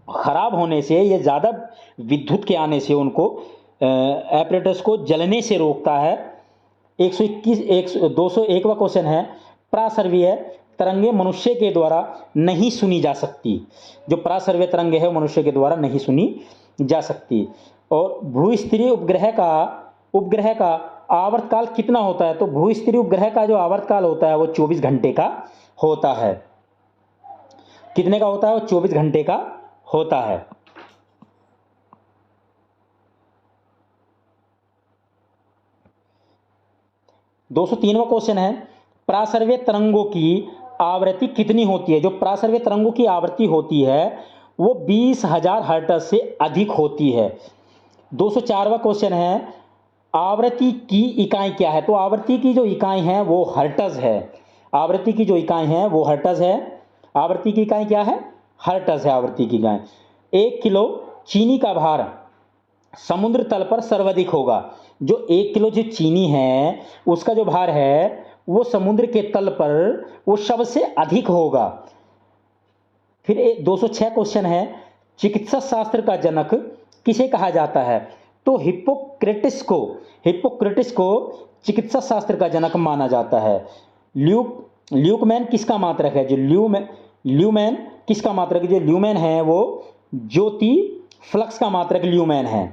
[SPEAKER 1] खराब होने से या ज़्यादा विद्युत के आने से उनको एपरेटस को जलने से रोकता है। 201वां क्वेश्चन है, प्रासर्वीय तरंगे मनुष्य के द्वारा नहीं सुनी जा सकती। जो प्रासर्वीय तरंगे है मनुष्य के द्वारा नहीं सुनी जा सकती। और भूस्त्रीय उपग्रह का आवर्तकाल कितना होता है? तो भूस्त्रीय उपग्रह का जो आवर्तकाल होता है वो 24 घंटे का होता है। कितने का होता है? वो 24 घंटे का होता है। दो 203वां क्वेश्चन है, प्रासर्वीय तरंगों की आवृत्ति कितनी होती है? जो प्रासर्वीय तरंगों की आवृत्ति होती है वो 20,000 हर्ट्ज से अधिक होती है। 204वां क्वेश्चन है, आवृत्ति की इकाई क्या है? तो आवृत्ति की जो इकाई है वो हर्ट्ज है। आवृत्ति की जो इकाई है वो हर्ट्ज है। आवृत्ति की इकाई क्या है? हर्ट्ज है आवृत्ति की इकाई। 1 किलो चीनी का भार समुद्र तल पर सर्वाधिक होगा। जो 1 किलो जो चीनी है उसका जो भार है वो समुद्र के तल पर वो सबसे अधिक होगा। फिर 206 क्वेश्चन है, चिकित्सा शास्त्र का जनक किसे कहा जाता है? तो हिप्पोक्रेटिस को चिकित्सा शास्त्र का जनक माना जाता है। ल्यूकमैन किसका मात्रक है? जो ल्यूमैन किसका मात्रक है? जो ल्यूमैन है वो ज्योति फ्लक्स का मात्रक ल्यूमैन है।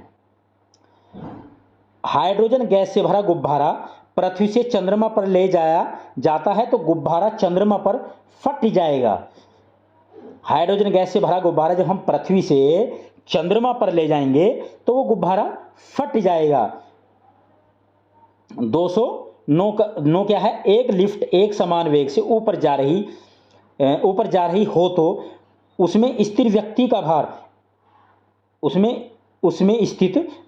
[SPEAKER 1] हाइड्रोजन गैस से भरा गुब्बारा पृथ्वी से चंद्रमा पर ले जाया जाता है तो गुब्बारा चंद्रमा पर फट जाएगा। हाइड्रोजन गैस से भरा गुब्बारा जब हम पृथ्वी से चंद्रमा पर ले जाएंगे तो वो गुब्बारा फट जाएगा। 209 क्या है? एक लिफ्ट एक समान वेग से ऊपर जा रही हो तो उसमें स्थित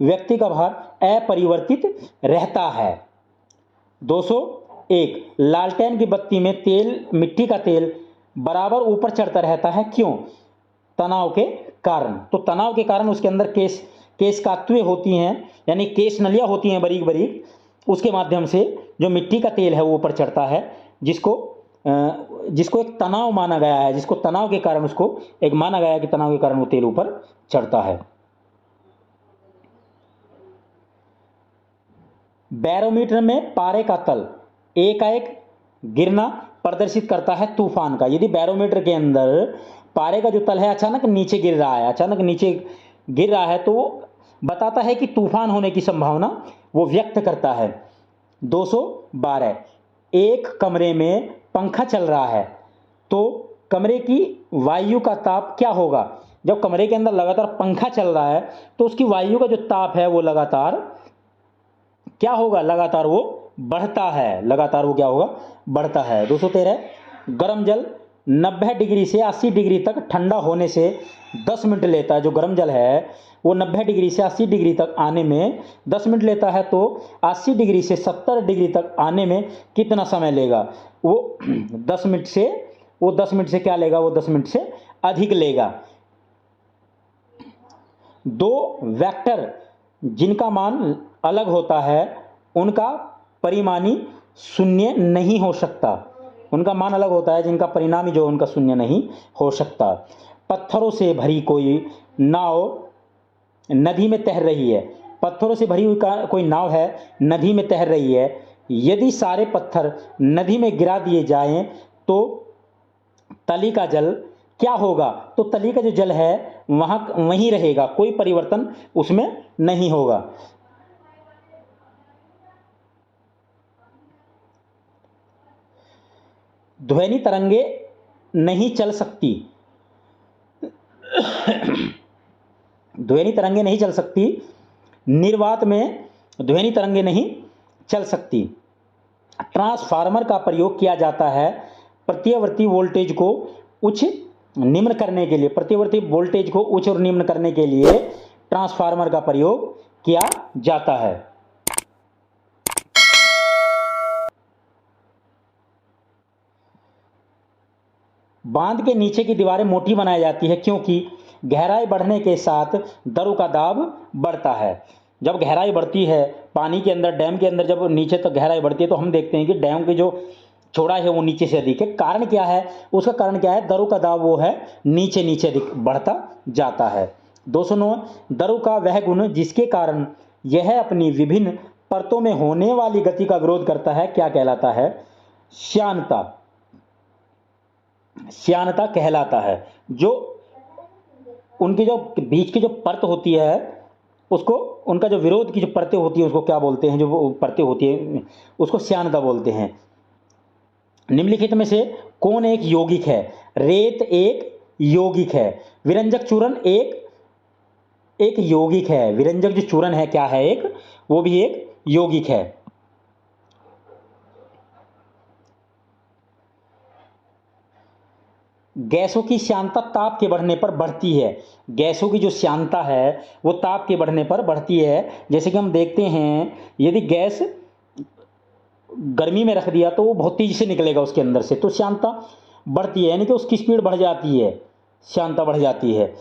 [SPEAKER 1] व्यक्ति का भार अपरिवर्तित रहता है। 201, लालटेन की बत्ती में मिट्टी का तेल बराबर ऊपर चढ़ता रहता है, क्यों? तनाव के कारण। तो तनाव के कारण उसके अंदर केश कातुएं होती हैं, यानी केश नलियां होती हैं बारीक बारीक, उसके माध्यम से जो मिट्टी का तेल है वो ऊपर चढ़ता है, जिसको एक तनाव माना गया है, जिसको तनाव के कारण उसको एक माना गया है कि तनाव के कारण वो तेल ऊपर चढ़ता है। बैरोमीटर में पारे का तल एकाएक गिरना प्रदर्शित करता है तूफान का। यदि बैरोमीटर के अंदर पारे का जो तल है अचानक नीचे गिर रहा है तो वो बताता है कि तूफान होने की संभावना वो व्यक्त करता है। 212, एक कमरे में पंखा चल रहा है तो कमरे की वायु का ताप क्या होगा? जब कमरे के अंदर लगातार पंखा चल रहा है तो उसकी वायु का जो ताप है वो लगातार क्या होगा? लगातार वो बढ़ता है। लगातार वो क्या होगा? बढ़ता है। 213, गर्म जल 90 डिग्री से 80 डिग्री तक ठंडा होने से 10 मिनट लेता है। जो गर्म जल है वो 90 डिग्री से 80 डिग्री तक आने में 10 मिनट लेता है, तो 80 डिग्री से 70 डिग्री तक आने में कितना समय लेगा? वो 10 मिनट से वो 10 मिनट से क्या लेगा, वो 10 मिनट से अधिक लेगा। दो वेक्टर जिनका मान अलग होता है उनका परिमाणी शून्य नहीं हो सकता, उनका मान अलग होता है जिनका परिणामी जो उनका शून्य नहीं हो सकता। पत्थरों से भरी कोई नाव नदी में तैर रही है, पत्थरों से भरी हुई कोई नाव है, नदी में तैर रही है। यदि सारे पत्थर नदी में गिरा दिए जाएं तो तली का जल क्या होगा, तो तली का जो जल है वहां वहीं रहेगा, कोई परिवर्तन उसमें नहीं होगा। ध्वनि तरंगे नहीं चल सकती, ध्वनि तरंगे नहीं चल सकती, निर्वात में ध्वनि तरंगे नहीं चल सकती। ट्रांसफार्मर का प्रयोग किया जाता है प्रत्यवर्ती वोल्टेज को उच्च निम्न करने के लिए, प्रत्यवर्ती वोल्टेज को उच्च और निम्न करने के लिए ट्रांसफार्मर का प्रयोग किया जाता है। बांध के नीचे की दीवारें मोटी बनाई जाती है क्योंकि गहराई बढ़ने के साथ दरों का दाब बढ़ता है। जब गहराई बढ़ती है पानी के अंदर, डैम के अंदर जब नीचे तक गहराई बढ़ती है तो हम देखते हैं कि डैम की जो चौड़ाई है वो नीचे से अधिक है। कारण क्या है, उसका कारण क्या है, दरों का दाब वो है नीचे नीचे अधिक बढ़ता जाता है। 209 दरों का वह गुण जिसके कारण यह अपनी विभिन्न परतों में होने वाली गति का विरोध करता है क्या कहलाता है, श्यानता, श्यानता कहलाता है। जो उनकी जो बीच की जो परत होती है उसको, उनका जो विरोध की जो परतें होती है उसको क्या बोलते हैं, जो वो परतें होती है उसको श्यानता बोलते हैं। निम्नलिखित में से कौन एक यौगिक है, रेत एक यौगिक है, विरंजक चूर्ण एक यौगिक है, विरंजक जो चूर्ण है क्या है, एक वो भी एक यौगिक है। गैसों की श्यानता ताप के बढ़ने पर बढ़ती है, गैसों की जो श्यानता है वो ताप के बढ़ने पर बढ़ती है। जैसे कि हम देखते हैं यदि गैस गर्मी में रख दिया तो वो बहुत तेजी से निकलेगा उसके अंदर से, तो श्यानता बढ़ती है, यानी कि उसकी स्पीड बढ़ जाती है, श्यानता बढ़ जाती है।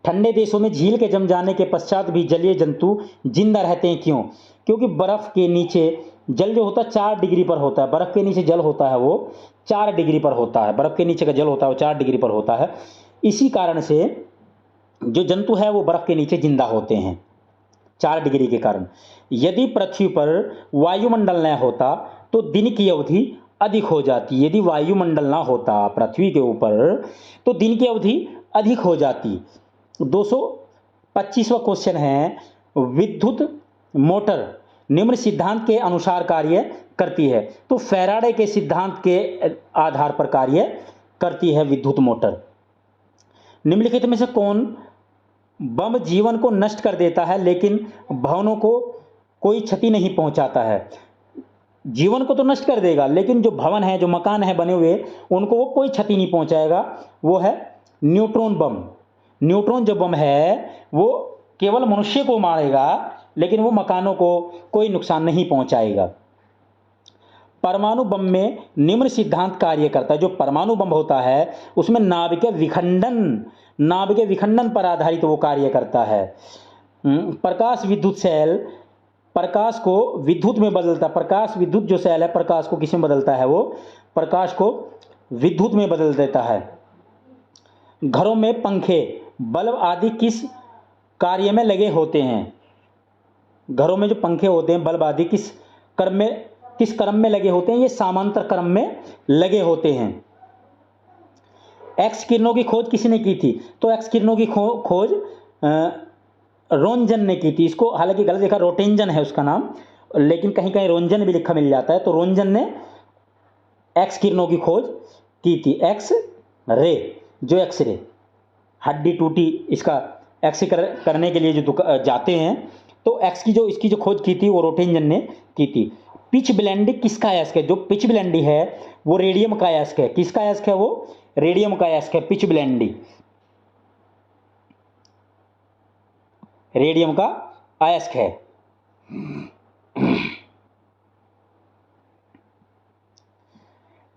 [SPEAKER 1] ठंडे देशों में झील के जम जाने के पश्चात भी जलीय जंतु जिंदा रहते हैं, क्यों, क्योंकि बर्फ के नीचे जल जो होता है 4 डिग्री पर होता है, बर्फ के नीचे जल होता है वो 4 डिग्री पर होता है, बर्फ के नीचे का जल होता है वो 4 डिग्री पर होता है। इसी कारण से जो जंतु है वो बर्फ के नीचे जिंदा होते हैं 4 डिग्री के कारण। यदि पृथ्वी पर वायुमंडल न होता तो दिन की अवधि अधिक हो जाती, यदि वायुमंडल ना होता पृथ्वी के ऊपर तो दिन की अवधि अधिक हो जाती। 225वां क्वेश्चन है, विद्युत मोटर निम्न सिद्धांत के अनुसार कार्य करती है, तो फैराडे के सिद्धांत के आधार पर कार्य करती है विद्युत मोटर। निम्नलिखित में से कौन बम जीवन को नष्ट कर देता है लेकिन भवनों को कोई क्षति नहीं पहुंचाता है, जीवन को तो नष्ट कर देगा लेकिन जो भवन है, जो मकान है बने हुए, उनको वो कोई क्षति नहीं पहुंचाएगा, वो है न्यूट्रॉन बम। न्यूट्रॉन जो बम है वो केवल मनुष्य को मारेगा लेकिन वो मकानों को कोई नुकसान नहीं पहुंचाएगा। परमाणु बम में निम्न सिद्धांत कार्य करता है, जो परमाणु बम होता है उसमें नाभिक विखंडन पर आधारित वो कार्य करता है। प्रकाश विद्युत सेल प्रकाश को विद्युत में बदलता है, प्रकाश विद्युत जो सेल है प्रकाश को किस में बदलता है, वो प्रकाश को विद्युत में बदल देता है। घरों में पंखे बल्ब आदि किस कार्य में लगे होते हैं, घरों में जो पंखे होते हैं बल्ब आदि किस क्रम में लगे होते हैं, ये समांतर क्रम में लगे होते हैं। एक्स किरणों की खोज किसने की थी, तो एक्स किरणों की खोज रोंजन ने की थी। इसको हालांकि गलत लिखा, रोटेंजन है उसका नाम, लेकिन कहीं कहीं रोंजन भी लिखा मिल जाता है, तो रोंजन ने एक्स किरणों की खोज की थी। एक्स रे, जो एक्स रे हड्डी टूटी इसका एक्स करने के लिए जो जाते हैं, तो एक्स की जो इसकी जो खोज की थी वो रोटेंजन ने की थी। पिच ब्लेंडिंग किसका अयस्क है, जो पिच ब्लेंडी है वो रेडियम का अयस्क है, किसका अयस्क है, वो रेडियम का अयस्क है, पिच ब्लेंडी रेडियम का अयस्क है।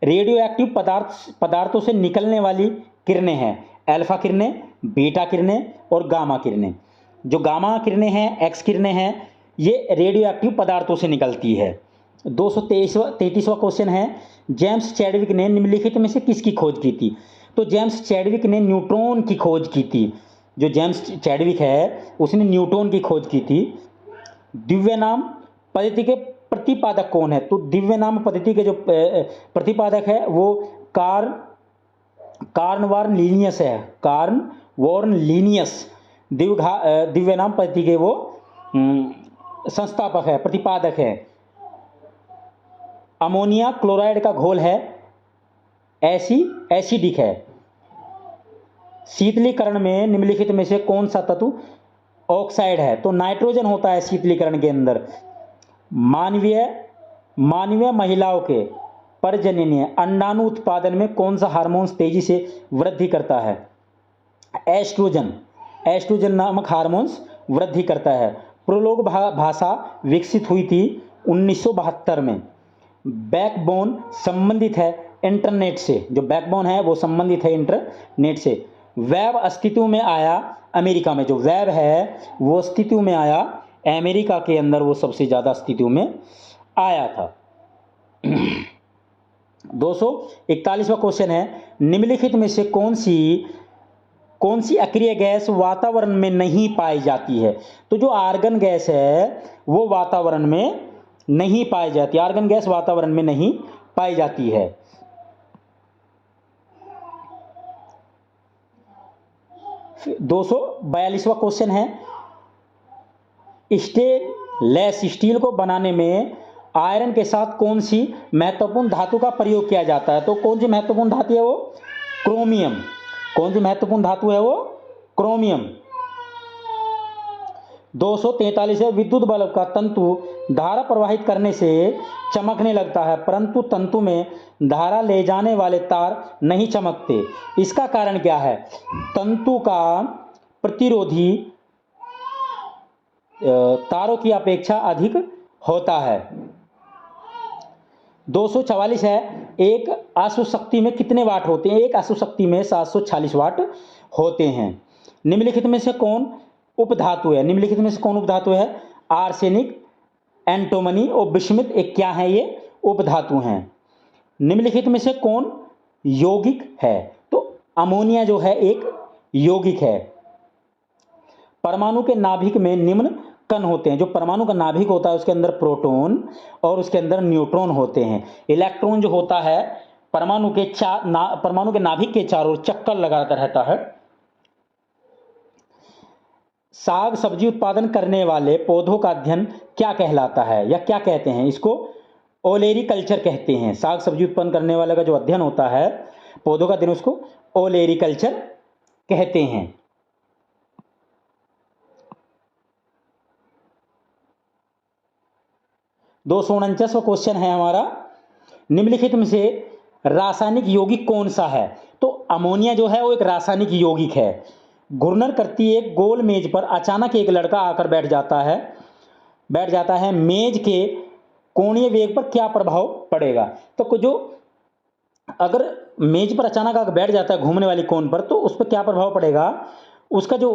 [SPEAKER 1] रेडियो एक्टिव पदार्थों से निकलने वाली किरणें हैं अल्फा किरणें, बीटा किरणें और गामा किरणें। जो गामा किरणें हैं, एक्स किरणें हैं, ये रेडियो एक्टिव पदार्थों से निकलती है। 233वां क्वेश्चन है, जेम्स चैडविक ने निम्नलिखित में से किसकी खोज की थी? तो जेम्स चैडविक ने न्यूट्रॉन की खोज की थी। जो जेम्स चैडविक है उसने न्यूट्रॉन की खोज की थी। दिव्य नाम पद्धति के प्रतिपादक कौन है? तो दिव्य नाम पद्धति के जो प्रतिपादक है वो कार्नवार्न लीनियस है। कार्नवार्न लीनियस दिव्य नाम पद्धति के वो संस्थापक है, प्रतिपादक है। अमोनिया क्लोराइड का घोल है एसिडिक है। शीतलीकरण में निम्नलिखित में से कौन सा तत्व ऑक्साइड है? तो नाइट्रोजन होता है शीतलीकरण के अंदर। मानवीय महिलाओं के प्रजननीय अंडाणु उत्पादन में कौन सा हार्मोन तेजी से वृद्धि करता है? एस्ट्रोजन नामक हार्मोन्स वृद्धि करता है। प्रोलोग भाषा विकसित हुई थी 1972 में। बैकबोन संबंधित है इंटरनेट से। जो बैकबोन है वो संबंधित है इंटरनेट से। वेब अस्तित्व में आया अमेरिका में। जो वेब है वो अस्तित्व में आया अमेरिका के अंदर, वो सबसे ज़्यादा अस्तित्व में आया था। 241वां क्वेश्चन है, निम्नलिखित में से कौन सी अक्रिय गैस वातावरण में नहीं पाई जाती है? तो जो आर्गन गैस है वो वातावरण में नहीं पाई जाती। आर्गन गैस वातावरण में नहीं पाई जाती है। 242वां क्वेश्चन है, स्टेनलेस स्टील को बनाने में आयरन के साथ कौन सी महत्वपूर्ण धातु का प्रयोग किया जाता है? तो कौन सी महत्वपूर्ण धातु है वो? क्रोमियम। कौन सी महत्वपूर्ण धातु है वो? क्रोमियम। 243 है, विद्युत बल्ब का तंतु धारा प्रवाहित करने से चमकने लगता है परंतु तंतु में धारा ले जाने वाले तार नहीं चमकते। इसका कारण क्या है? तंतु का प्रतिरोधी तारों की अपेक्षा अधिक होता है। 244 है, एक अश्वशक्ति में कितने वाट होते हैं? एक अश्वशक्ति में 740 वाट होते हैं। निम्नलिखित में से कौन उपधातु है? निम्नलिखित में से कौन उपधातु है? आर्सेनिक, एंटोमनी और बिस्मिथ एक क्या है? ये उपधातु हैं। निम्नलिखित में से कौन यौगिक है? तो अमोनिया जो है एक यौगिक है। परमाणु के नाभिक में निम्न कण होते हैं। जो परमाणु का नाभिक होता है उसके अंदर प्रोटॉन और उसके अंदर न्यूट्रॉन होते हैं। इलेक्ट्रॉन जो होता है परमाणु के नाभिक के चारों ओर चक्कर लगाता रहता है। साग सब्जी उत्पादन करने वाले पौधों का अध्ययन क्या कहलाता है या क्या कहते हैं? इसको ओलेरीकल्चर कहते हैं। साग सब्जी उत्पन्न करने वाले का जो अध्ययन होता है पौधों का अध्ययन, उसको ओलेरीकल्चर कहते हैं। 249वां क्वेश्चन है हमारा, निम्नलिखित में से रासायनिक यौगिक कौन सा है? तो अमोनिया जो है वो एक रासायनिक यौगिक है। घूर्णन करती एक गोल मेज पर अचानक एक लड़का आकर बैठ जाता है। मेज के कोणीय वेग पर क्या प्रभाव पड़ेगा? तो जो अगर मेज पर अचानक आकर बैठ जाता है घूमने वाली कोण पर, तो उस पर क्या प्रभाव पड़ेगा? उसका जो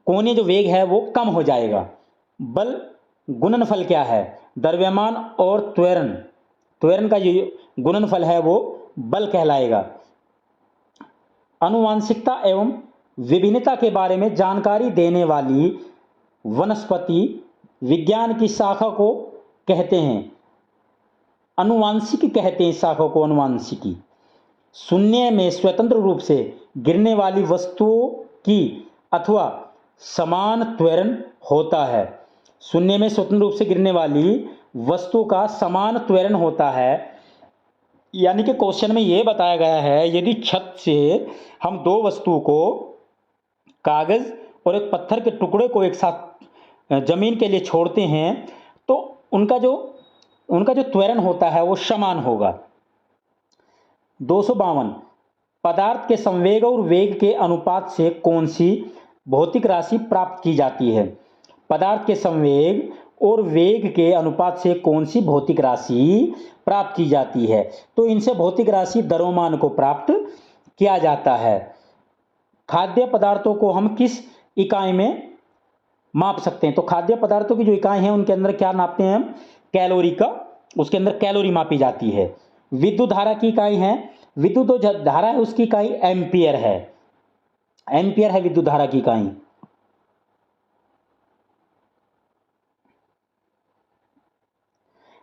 [SPEAKER 1] कोणीय जो वेग है वो कम हो जाएगा। बल गुणनफल क्या है? द्रव्यमान और त्वरण का जो गुणनफल है वो बल कहलाएगा। आनुवांशिकता एवं विभिन्नता के बारे में जानकारी देने वाली वनस्पति विज्ञान की शाखा को कहते हैं अनुवांशिकी कहते हैं। इस शाखा को अनुवांशिकी। शून्य में स्वतंत्र रूप से गिरने वाली वस्तुओं की अथवा समान त्वरण होता है। शून्य में स्वतंत्र रूप से गिरने वाली वस्तु का समान त्वरण होता है। यानी कि क्वेश्चन में यह बताया गया है, यदि छत से हम दो वस्तुओं को, कागज और एक पत्थर के टुकड़े को एक साथ जमीन के लिए छोड़ते हैं तो उनका जो त्वरण होता है वो समान होगा। 252 पदार्थ के संवेग और वेग के अनुपात से कौन सी भौतिक राशि प्राप्त की जाती है? पदार्थ के संवेग और वेग के अनुपात से कौन सी भौतिक राशि प्राप्त की जाती है? तो इनसे भौतिक राशि द्रव्यमान को प्राप्त किया जाता है। खाद्य पदार्थों को हम किस इकाई में माप सकते हैं? तो खाद्य पदार्थों की जो इकाई है उनके अंदर क्या नापते हैं हम? कैलोरी का, उसके अंदर कैलोरी मापी जाती है। विद्युत धारा की इकाई है, विद्युत जो धारा है उसकी इकाई एम्पियर है, एम्पियर है विद्युत धारा की इकाई।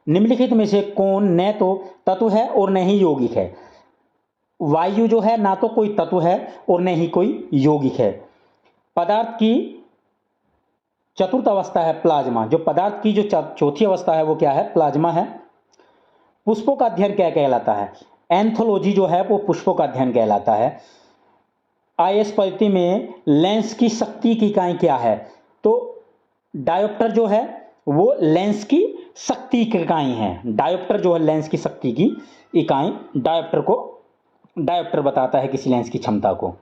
[SPEAKER 1] निम्नलिखित में से कौन न तो तत्व है और न ही यौगिक है? वायु जो है ना तो कोई तत्व है और न ही कोई यौगिक है। पदार्थ की चतुर्थ अवस्था है प्लाज्मा, जो पदार्थ की जो चौथी अवस्था है वो क्या है? प्लाज्मा है। पुष्पों का अध्ययन क्या कहलाता है? एंथोलॉजी जो है वो पुष्पों का अध्ययन कहलाता है। आईएस पद्धति में लेंस की शक्ति की इकाई क्या है? तो डायोप्टर जो है वो लेंस की शक्ति की इकाई है। डायोप्टर जो है लेंस की शक्ति की इकाई, डायोप्टर बताता है किसी लेंस की क्षमता को।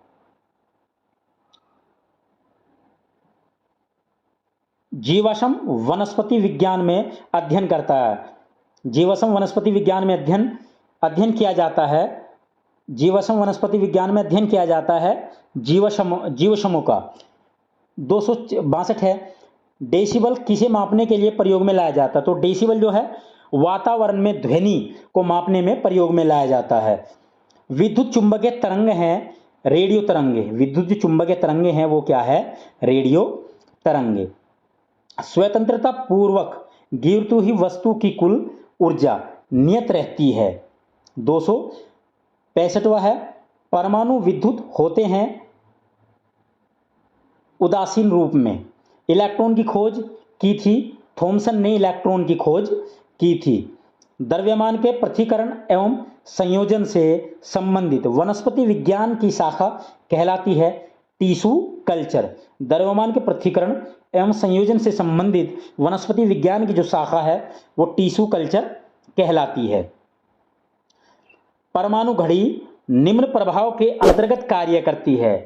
[SPEAKER 1] जीवाश्म वनस्पति विज्ञान में अध्ययन करता है। जीवाश्म वनस्पति विज्ञान में अध्ययन किया जाता है। जीवाश्म वनस्पति विज्ञान में अध्ययन किया जाता है जीवाश्मों का। 262 है। डेसिबल किसे मापने के लिए प्रयोग में लाया जाता है? तो डेसिबल जो है वातावरण में ध्वनि को मापने में प्रयोग में लाया जाता है। विद्युत चुंबकीय तरंग हैं रेडियो तरंगे। विद्युत जो चुंबकीय तरंगे हैं वो क्या है? रेडियो तरंगे। स्वतंत्रता पूर्वक गिरती हुई वस्तु की कुल ऊर्जा नियत रहती है। 265वां है। परमाणु विद्युत होते हैं उदासीन रूप में। इलेक्ट्रॉन की खोज की थी थॉमसन ने, इलेक्ट्रॉन की खोज की थी। द्रव्यमान के पृथक्करण एवं संयोजन से संबंधित वनस्पति विज्ञान की शाखा कहलाती है टिश्यू कल्चर। द्रव्यमान के पृथक्करण एवं संयोजन से संबंधित वनस्पति विज्ञान की जो शाखा है वो टिश्यू कल्चर कहलाती है। परमाणु घड़ी निम्न प्रभाव के अंतर्गत कार्य करती है।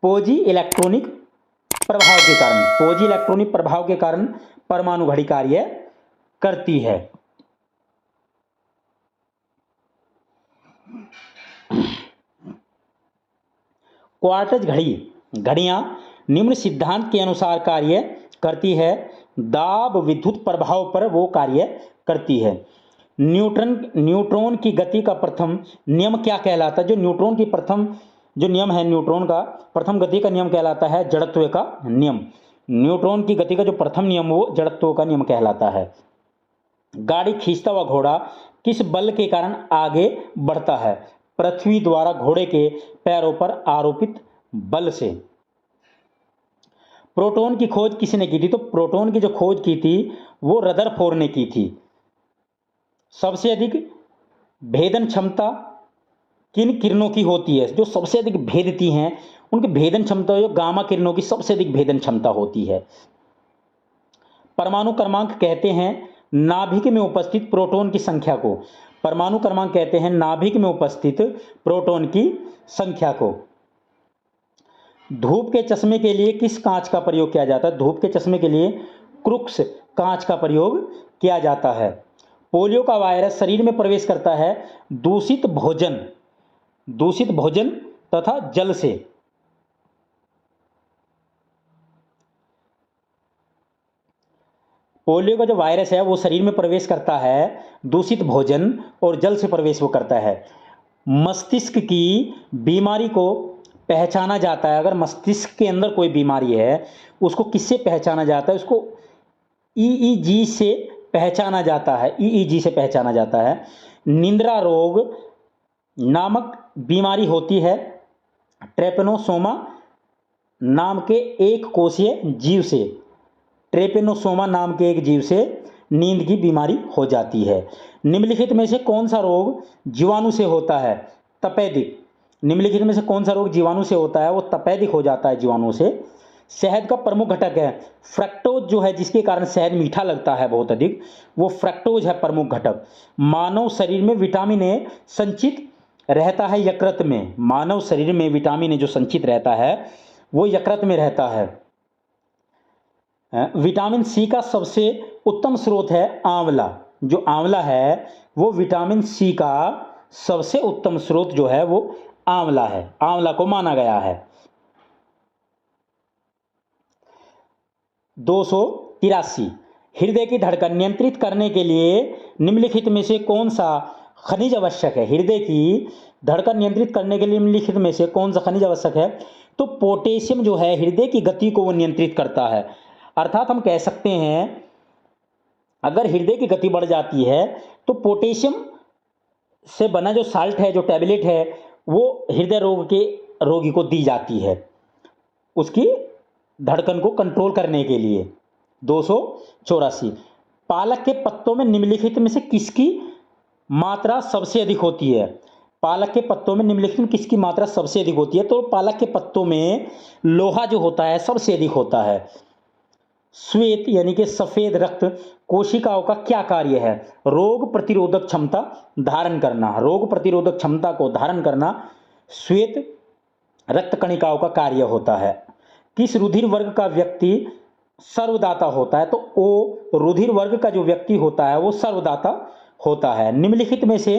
[SPEAKER 1] पोजी इलेक्ट्रॉनिक प्रभाव के कारण, पोजी इलेक्ट्रॉनिक प्रभाव के कारण परमाणु घड़ी कार्य करती है। क्वार्ट्ज घड़ियां निम्न सिद्धांत के अनुसार कार्य करती है। दाब विद्युत प्रभाव पर वो कार्य करती है। न्यूट्रॉन की गति का प्रथम नियम क्या कहलाता है? जो न्यूट्रॉन की प्रथम जो नियम है, न्यूट्रॉन का प्रथम गति का नियम कहलाता है जड़त्व का नियम। न्यूट्रॉन की गति का जो प्रथम नियम वो जड़त्व का नियम कहलाता है। गाड़ी खींचता हुआ घोड़ा किस बल के कारण आगे बढ़ता है? पृथ्वी द्वारा घोड़े के पैरों पर आरोपित बल से। प्रोटॉन की खोज किसने की थी? तो प्रोटॉन की जो खोज की थी वो रदरफोर्ड ने की थी। सबसे अधिक भेदन क्षमता किन किरणों की होती है? जो सबसे अधिक भेदती हैं उनकी भेदन क्षमता जो गामा किरणों की सबसे अधिक भेदन क्षमता होती है। परमाणु क्रमांक कहते हैं नाभिक में उपस्थित प्रोटॉन की संख्या को। परमाणु क्रमांक कहते हैं नाभिक में उपस्थित प्रोटॉन की संख्या को। धूप के चश्मे के लिए किस कांच का प्रयोग किया जाता है? धूप के चश्मे के लिए क्रुक्स कांच का प्रयोग किया जाता है। पोलियो का वायरस शरीर में प्रवेश करता है दूषित भोजन तथा जल से। पोलियो का जो वायरस है वो शरीर में प्रवेश करता है दूषित भोजन और जल से प्रवेश वो करता है। मस्तिष्क की बीमारी को पहचाना जाता है, अगर मस्तिष्क के अंदर कोई बीमारी है उसको किससे पहचाना जाता है? उसको ईईजी से पहचाना जाता है। ईईजी से पहचाना जाता है। निद्रा रोग नामक बीमारी होती है ट्रेपनोसोमा नाम के एक कोषीय जीव से। ट्रेपेनोसोमा नाम के एक जीव से नींद की बीमारी हो जाती है। निम्नलिखित में से कौन सा रोग जीवाणु से होता है? तपेदिक। निम्नलिखित में से कौन सा रोग जीवाणु से होता है? वो तपेदिक हो जाता है जीवाणु से। शहद का प्रमुख घटक है फ्रक्टोज, जो है जिसके कारण शहद मीठा लगता है बहुत अधिक, वो फ्रक्टोज है प्रमुख घटक। मानव शरीर में विटामिन ए संचित रहता है यकृत में। मानव शरीर में विटामिन ए जो संचित रहता है वो यकृत में रहता है। विटामिन सी का सबसे उत्तम स्रोत है आंवला। जो आंवला है वो विटामिन सी का सबसे उत्तम स्रोत जो है वो आंवला है, आंवला को माना गया है। 283, हृदय की धड़कन नियंत्रित करने के लिए निम्नलिखित में से कौन सा खनिज आवश्यक है? हृदय की धड़कन नियंत्रित करने के लिए निम्नलिखित में से कौन सा खनिज आवश्यक है? तो पोटेशियम जो है हृदय की गति को वो नियंत्रित करता है। अर्थात हम कह सकते हैं अगर हृदय की गति बढ़ जाती है तो पोटेशियम से बना जो साल्ट है, जो टैबलेट है, वो हृदय रोग के रोगी को दी जाती है उसकी धड़कन को कंट्रोल करने के लिए। 284, पालक के पत्तों में निम्नलिखित में से किसकी मात्रा सबसे अधिक होती है? पालक के पत्तों में निम्नलिखित में किसकी मात्रा सबसे अधिक होती है? तो पालक के पत्तों में लोहा जो होता है सबसे अधिक होता है। श्वेत यानी कि सफेद रक्त कोशिकाओं का क्या कार्य है? रोग प्रतिरोधक क्षमता धारण करना। रोग प्रतिरोधक क्षमता को धारण करना श्वेत रक्त कणिकाओं का कार्य होता है। किस रुधिर वर्ग का व्यक्ति सर्वदाता होता है? तो ओ रुधिर वर्ग का जो व्यक्ति होता है वो सर्वदाता होता है। निम्नलिखित में से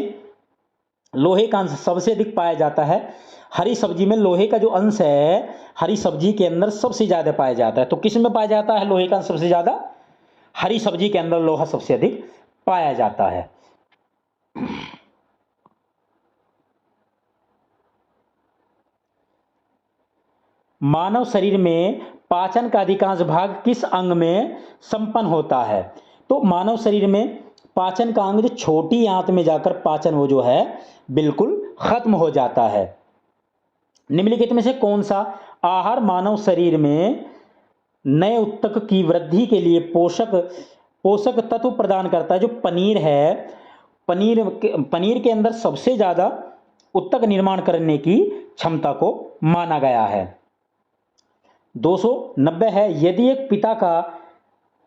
[SPEAKER 1] लोहे का अंश सबसे अधिक पाया जाता है। हरी सब्जी में लोहे का जो अंश है हरी सब्जी के अंदर सबसे ज्यादा पाया जाता है। तो किस में पाया जाता है लोहे का अंश सबसे ज्यादा? हरी सब्जी के अंदर लोहा सबसे अधिक पाया जाता है। मानव शरीर में पाचन का अधिकांश भाग किस अंग में संपन्न होता है? तो मानव शरीर में पाचन का अंग जो छोटी आंत में जाकर पाचन वो जो है बिल्कुल खत्म हो जाता है। निम्नलिखित में से कौन सा आहार मानव शरीर में नए उत्तक की वृद्धि के लिए पोषक तत्व प्रदान करता है? जो पनीर है, पनीर के अंदर सबसे ज्यादा उत्तक निर्माण करने की क्षमता को माना गया है। 290 है, यदि एक पिता का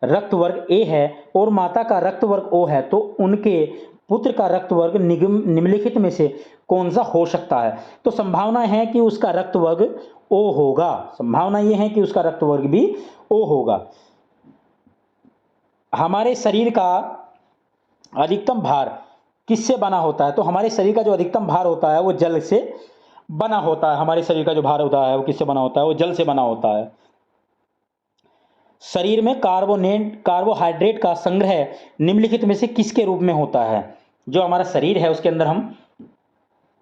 [SPEAKER 1] रक्त वर्ग ए है और माता का रक्त वर्ग ओ है तो उनके पुत्र का रक्त वर्ग निम्नलिखित में से कौन सा हो सकता है? तो संभावना है कि उसका रक्त वर्ग ओ होगा। संभावना यह है कि उसका रक्त वर्ग भी ओ होगा। हमारे शरीर का अधिकतम भार किससे बना होता है? तो हमारे शरीर का जो अधिकतम भार होता है वो जल से बना होता है। हमारे शरीर का जो भार होता है वो किससे बना होता है? वो जल से बना होता है। शरीर में कार्बोहाइड्रेट का संग्रह निम्नलिखित में से किसके रूप में होता है? जो हमारा शरीर है उसके अंदर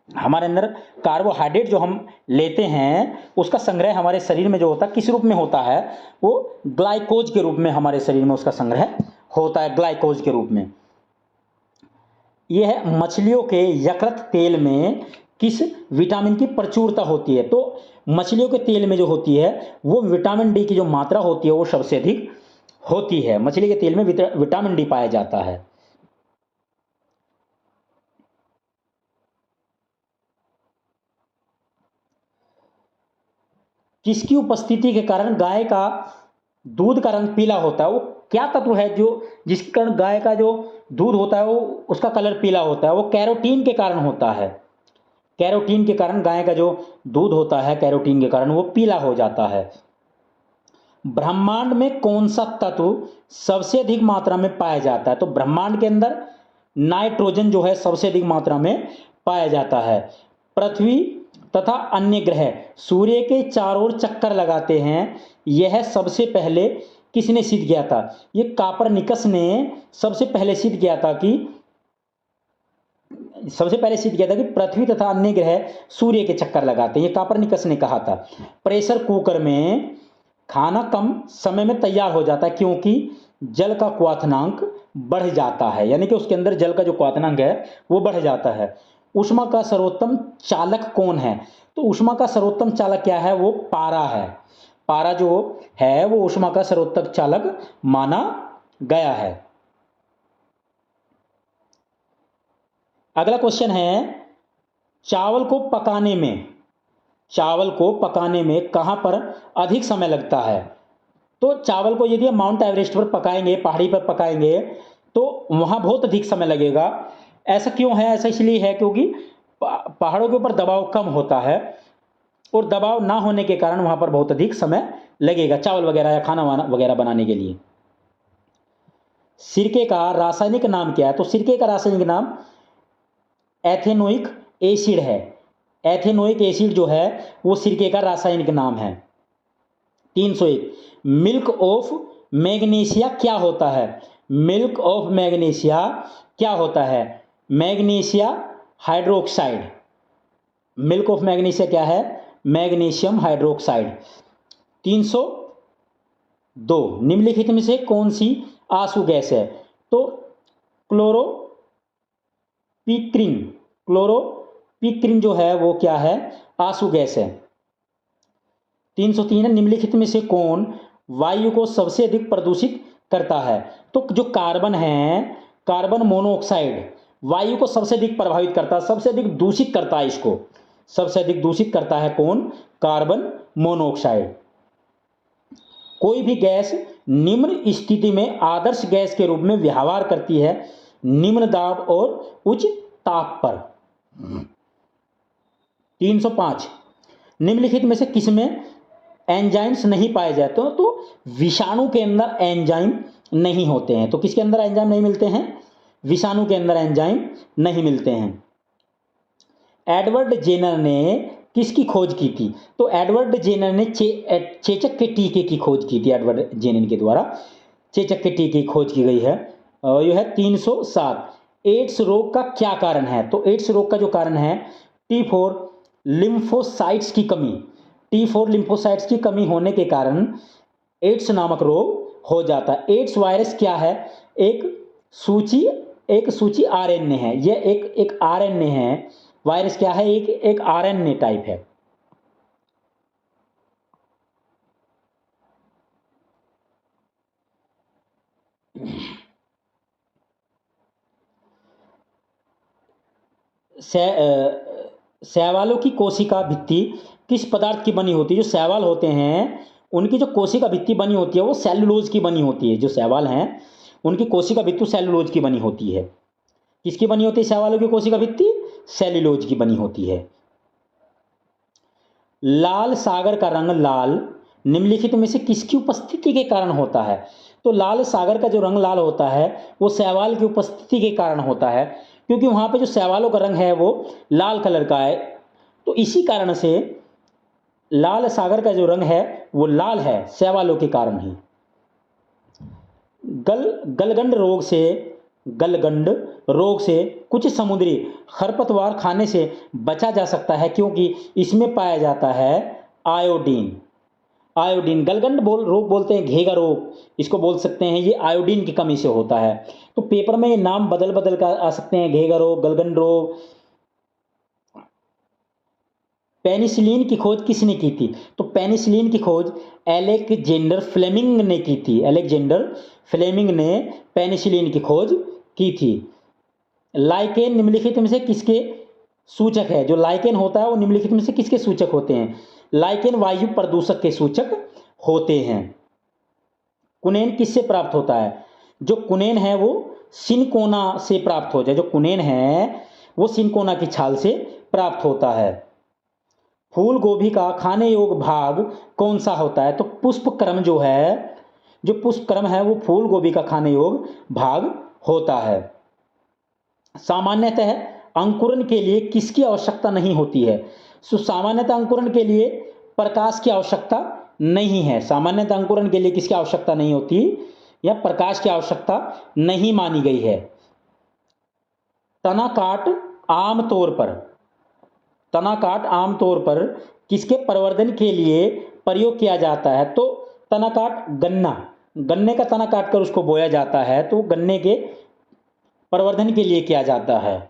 [SPEAKER 1] हमारे अंदर कार्बोहाइड्रेट जो हम लेते हैं उसका संग्रह हमारे शरीर में जो होता है किस रूप में होता है? वो ग्लाइकोज के रूप में हमारे शरीर में उसका संग्रह होता है, ग्लाइकोज के रूप में। यह है मछलियों के यकृत तेल में किस विटामिन की प्रचुरता होती है? तो मछलियों के तेल में जो होती है वो विटामिन डी की जो मात्रा होती है वो सबसे अधिक होती है। मछली के तेल में विटामिन डी पाया जाता है। किसकी उपस्थिति के कारण गाय का दूध का रंग पीला होता है? वो क्या तत्व है जो जिसके कारण गाय का जो दूध होता है वो उसका कलर पीला होता है? वो कैरोटीन के कारण होता है। कैरोटीन के कारण गाय का जो दूध होता है कैरोटीन के कारण वो पीला हो जाता है। ब्रह्मांड में कौन सा तत्व सबसे अधिक मात्रा में पाया जाता है? तो ब्रह्मांड के अंदर नाइट्रोजन जो है सबसे अधिक मात्रा में पाया जाता है। पृथ्वी तथा अन्य ग्रह सूर्य के चारों ओर चक्कर लगाते हैं, यह सबसे पहले किसने सिद्ध किया था? ये कापरनिकस ने सबसे पहले सिद्ध किया था कि पृथ्वी तथा अन्य ग्रह सूर्य के चक्कर लगाते हैं। ये कापरनिकस ने कहा था। प्रेशर कुकर में खाना कम समय में तैयार हो जाता है क्योंकि जल का क्वथनांक बढ़ जाता है, यानी कि उसके अंदर जल का जो क्वथनांक है वो बढ़ जाता है। ऊष्मा का सर्वोत्तम चालक कौन है? तो ऊष्मा का सर्वोत्तम चालक क्या है? वो पारा है। पारा जो है वो ऊष्मा का सर्वोत्तम चालक माना गया है। अगला क्वेश्चन है, चावल को पकाने में कहां पर अधिक समय लगता है? तो चावल को यदि हम माउंट एवरेस्ट पर पकाएंगे, पहाड़ी पर पकाएंगे तो वहां बहुत अधिक समय लगेगा। ऐसा क्यों है? ऐसा इसलिए है क्योंकि पहाड़ों के ऊपर दबाव कम होता है और दबाव ना होने के कारण वहां पर बहुत अधिक समय लगेगा चावल वगैरह या खाना वाना वगैरह बनाने के लिए। सिरके का रासायनिक नाम क्या है? तो सिरके का रासायनिक नाम एथेनोइक एसिड है। एथेनोइक एसिड जो है वो सिरके का रासायनिक नाम है। 301 मिल्क ऑफ मैग्नीशिया क्या होता है? मिल्क ऑफ मैग्नीशिया क्या होता है? Magnesia hydroxide. Milk of magnesia क्या है? Magnesium hydroxide. 302 निम्नलिखित में से कौन सी आंसू गैस है? तो क्लोरोपिक्रिन। क्लोरोपिक्रिन जो है वो क्या है? आंसू गैस है। 303 निम्नलिखित में से कौन वायु को सबसे अधिक प्रदूषित करता है? तो जो कार्बन है, कार्बन मोनोऑक्साइड वायु को सबसे अधिक प्रभावित करता है, सबसे अधिक दूषित करता है। इसको सबसे अधिक दूषित करता है कौन? Carbon monoxide. कोई भी गैस निम्न स्थिति में आदर्श गैस के रूप में व्यवहार करती है निम्न दाब और उच्च ताप पर। 305 निम्नलिखित में से किसमें एंजाइम्स नहीं पाए जाते? तो विषाणु के अंदर एंजाइम नहीं होते हैं। तो किसके अंदर एंजाइम नहीं मिलते हैं? विषाणु के अंदर एंजाइम नहीं मिलते हैं। एडवर्ड जेनर ने किसकी खोज की थी? तो एडवर्ड जेनर ने चेचक के टीके की खोज की थी। एडवर्ड जेनर के द्वारा चेचक के टीके की खोज की गई है। यह है 307 एड्स रोग का क्या कारण है? तो एड्स रोग का जो कारण है T4 लिम्फोसाइट्स की कमी। T4 लिम्फोसाइट्स की कमी होने के कारण एड्स नामक रोग हो जाता है। एड्स वायरस क्या है? एक सूची आरएनए है। यह एक आरएनए है। वायरस क्या है? एक आरएनए टाइप है। शैवालों की कोशिका भित्ति किस पदार्थ की बनी होती है? जो शैवाल होते हैं उनकी जो कोशिका भित्ति बनी होती है वो सेलुलोज की बनी होती है। जो शैवाल हैं उनकी कोशिका भित्ति सेलुलोज की बनी होती है। किसकी बनी होती है शैवालों की कोशिका भित्ति? सेलुलोज की बनी होती है। लाल सागर का रंग लाल निम्नलिखित में से किसकी उपस्थिति के कारण होता है? तो लाल सागर का जो रंग लाल होता है वो शैवाल की उपस्थिति के कारण होता है, क्योंकि वहां पे जो शैवालों का रंग है वो लाल कलर का है। तो इसी कारण से लाल सागर का जो रंग है वो लाल है, शैवालों के कारण ही। गलगंड रोग से कुछ समुद्री खरपतवार खाने से बचा जा सकता है क्योंकि इसमें पाया जाता है आयोडीन। गलगंड रोग बोलते हैं, घेगा रोग इसको बोल सकते हैं, ये आयोडीन की कमी से होता है। तो पेपर में ये नाम बदल बदल कर आ सकते हैं, घेगा रोग, गलगंड रोग। पेनिसिलिन की खोज किसने की थी? तो पेनिसिलिन की खोज अलेक्जेंडर फ्लेमिंग ने की थी। अलेक्जेंडर फ्लेमिंग ने पेनिसिलिन की खोज की थी। लाइकेन निम्नलिखित में से किसके सूचक है? जो लाइकेन होता है वो निम्नलिखित में से किसके सूचक होते हैं? लाइकेन वायु प्रदूषक के सूचक होते हैं। कुनेन किससे प्राप्त होता है? जो कुनेन है वो सिनकोना से प्राप्त होता है। जो कुनेन है वो सिनकोना की छाल से प्राप्त होता है। फूल गोभी का खाने योग्य भाग कौन सा होता है? तो पुष्पक्रम जो है, जो पुष्पक्रम है वो फूल गोभी का खाने योग्य भाग होता है। सामान्यतः अंकुरण के लिए किसकी आवश्यकता नहीं होती है? सामान्यतः अंकुरण के लिए प्रकाश की आवश्यकता नहीं है। सामान्यतः अंकुरण के लिए किसकी आवश्यकता नहीं होती या प्रकाश की आवश्यकता नहीं मानी गई है। तना काट आमतौर पर किसके प्रवर्धन के लिए प्रयोग किया जाता है? तो तना काट गन्ने का तना काट कर उसको बोया जाता है, तो गन्ने के प्रवर्धन के लिए किया जाता है।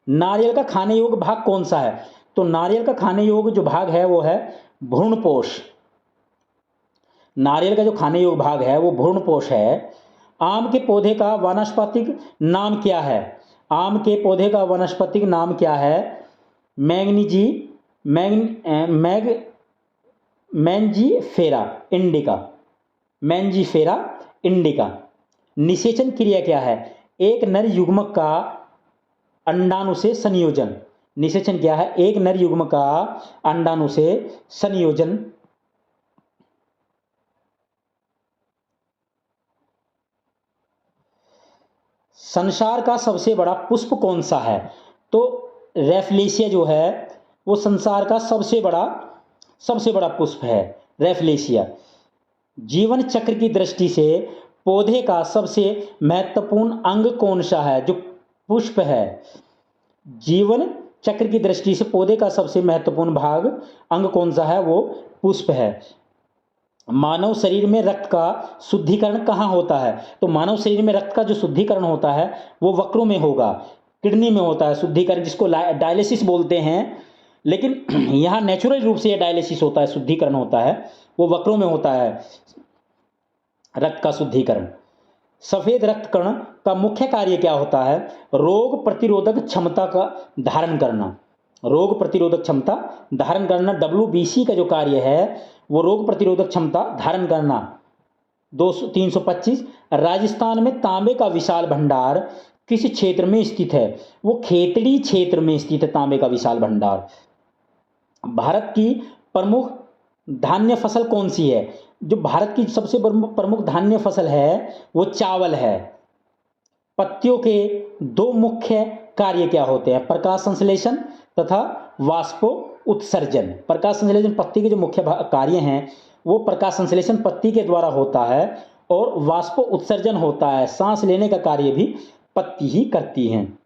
[SPEAKER 1] नारियल का खाने योग्य भाग कौन सा है? तो नारियल का खाने योग्य जो भाग है वो है भ्रूणपोष। नारियल का जो खाने योग्य भाग है वो भ्रूणपोष है। आम के पौधे का वानस्पतिक नाम क्या है? आम के पौधे का वानस्पतिक नाम क्या है? Mangifera indica. निषेचन क्रिया क्या है? एक नर युग्मक का अंडाणु से संयोजन। निषेचन क्या है? एक नर युग्म का अंडाणु से संयोजन। संसार का सबसे बड़ा पुष्प कौन सा है? तो रेफलेशिया जो है वो संसार का सबसे बड़ा पुष्प है, रेफलेशिया। जीवन चक्र की दृष्टि से पौधे का सबसे महत्वपूर्ण अंग कौन सा है? जो पुष्प है, जीवन चक्र की दृष्टि से पौधे का सबसे महत्वपूर्ण भाग अंग कौन सा है? वो पुष्प है। मानव शरीर में रक्त का शुद्धिकरण कहाँ होता है? तो मानव शरीर में रक्त का जो शुद्धिकरण होता है वो वक्रों में होगा, किडनी में होता है शुद्धिकरण, जिसको डायलिसिस बोलते हैं। लेकिन यहाँ नेचुरल रूप से यह डायलिसिस होता है, शुद्धिकरण होता है, वो वक्रों में होता है रक्त का शुद्धिकरण। सफेद रक्त कण का मुख्य कार्य क्या होता है? रोग प्रतिरोधक क्षमता का धारण करना। रोग प्रतिरोधक क्षमता धारण करना WBC का जो कार्य है वो रोग प्रतिरोधक क्षमता धारण करना। 325 राजस्थान में तांबे का विशाल भंडार किस क्षेत्र में स्थित है? वो खेतड़ी क्षेत्र में स्थित है तांबे का विशाल भंडार। भारत की प्रमुख धान्य फसल कौन सी है? जो भारत की सबसे प्रमुख धान्य फसल है वो चावल है। पत्तियों के दो मुख्य कार्य क्या होते हैं? प्रकाश संश्लेषण तथा वाष्पो उत्सर्जन। प्रकाश संश्लेषण पत्ती के जो मुख्य कार्य हैं वो प्रकाश संश्लेषण पत्ती के द्वारा होता है और वाष्पो उत्सर्जन होता है, सांस लेने का कार्य भी पत्ती ही करती हैं।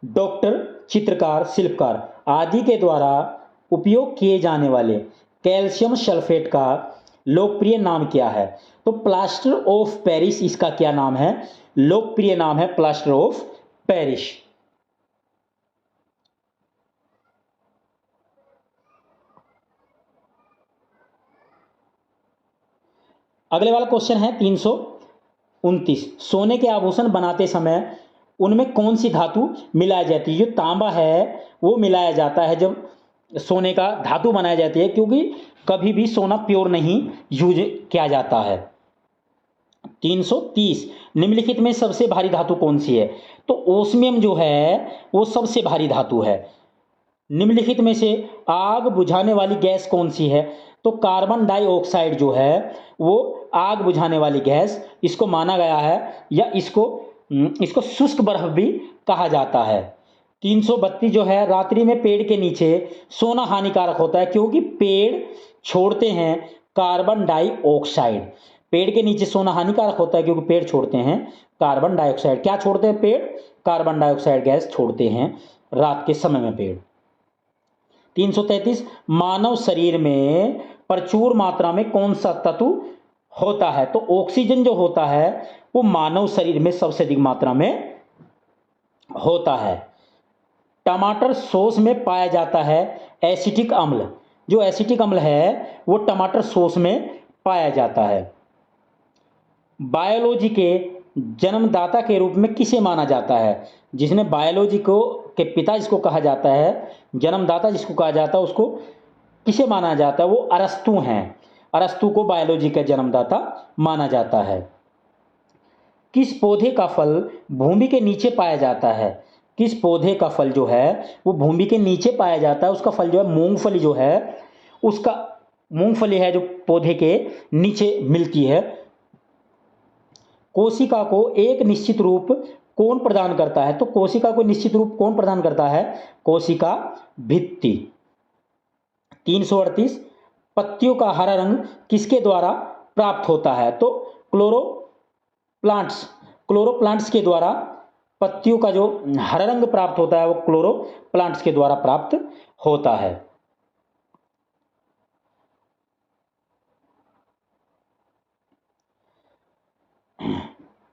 [SPEAKER 1] डॉक्टर, चित्रकार, शिल्पकार आदि के द्वारा उपयोग किए जाने वाले कैल्शियम सल्फेट का लोकप्रिय नाम क्या है? तो प्लास्टर ऑफ पेरिस इसका क्या नाम है? लोकप्रिय नाम है प्लास्टर ऑफ पेरिस। अगले वाला क्वेश्चन है 329। सोने के आभूषण बनाते समय उनमें कौन सी धातु मिलाई जाती है? जो तांबा है वो मिलाया जाता है जब सोने का धातु बनाई जाती है, क्योंकि कभी भी सोना प्योर नहीं यूज किया जाता है। 330 निम्नलिखित में सबसे भारी धातु कौन सी है? तो ओस्मियम जो है वो सबसे भारी धातु है। निम्नलिखित में से आग बुझाने वाली गैस कौन सी है? तो कार्बन डाइऑक्साइड जो है वो आग बुझाने वाली गैस, इसको माना गया है, या इसको शुष्क बर्फ भी कहा जाता है। 332 जो है रात्रि में पेड़ के नीचे सोना हानिकारक होता है, क्योंकि पेड़ छोड़ते हैं कार्बन डाइऑक्साइड। पेड़ के नीचे सोना हानिकारक होता है क्योंकि पेड़ छोड़ते हैं कार्बन डाइऑक्साइड। क्या छोड़ते हैं पेड़? कार्बन डाइऑक्साइड गैस छोड़ते हैं रात के समय में पेड़। 333 मानव शरीर में प्रचुर मात्रा में कौन सा तत्व होता है? तो ऑक्सीजन जो होता है वो मानव शरीर में सबसे अधिक मात्रा में होता है। टमाटर सॉस में पाया जाता है एसिटिक अम्ल। जो एसिटिक अम्ल है वो टमाटर सॉस में पाया जाता है। बायोलॉजी के जन्मदाता के रूप में किसे माना जाता है? जिसने बायोलॉजी को के पिता जिसको कहा जाता है, जन्मदाता जिसको कहा जाता है, उसको किसे माना जाता है? वो अरस्तु हैं। अरस्तु को बायोलॉजी का जन्मदाता माना जाता है। किस पौधे का फल भूमि के नीचे पाया जाता है? किस पौधे का फल जो है वो भूमि के नीचे पाया जाता है? उसका फल जो है मूंगफली जो है, उसका मूंगफली है जो पौधे के नीचे मिलती है। कोशिका को एक निश्चित रूप कौन प्रदान करता है? तो कोशिका को निश्चित रूप कौन प्रदान करता है? कोशिका भित्ति। 338 पत्तियों का हरा रंग किसके द्वारा प्राप्त होता है? तो क्लोरोप्लांट्स के द्वारा पत्तियों का जो हरा रंग प्राप्त होता है वो क्लोरोप्लांट्स के द्वारा प्राप्त होता है।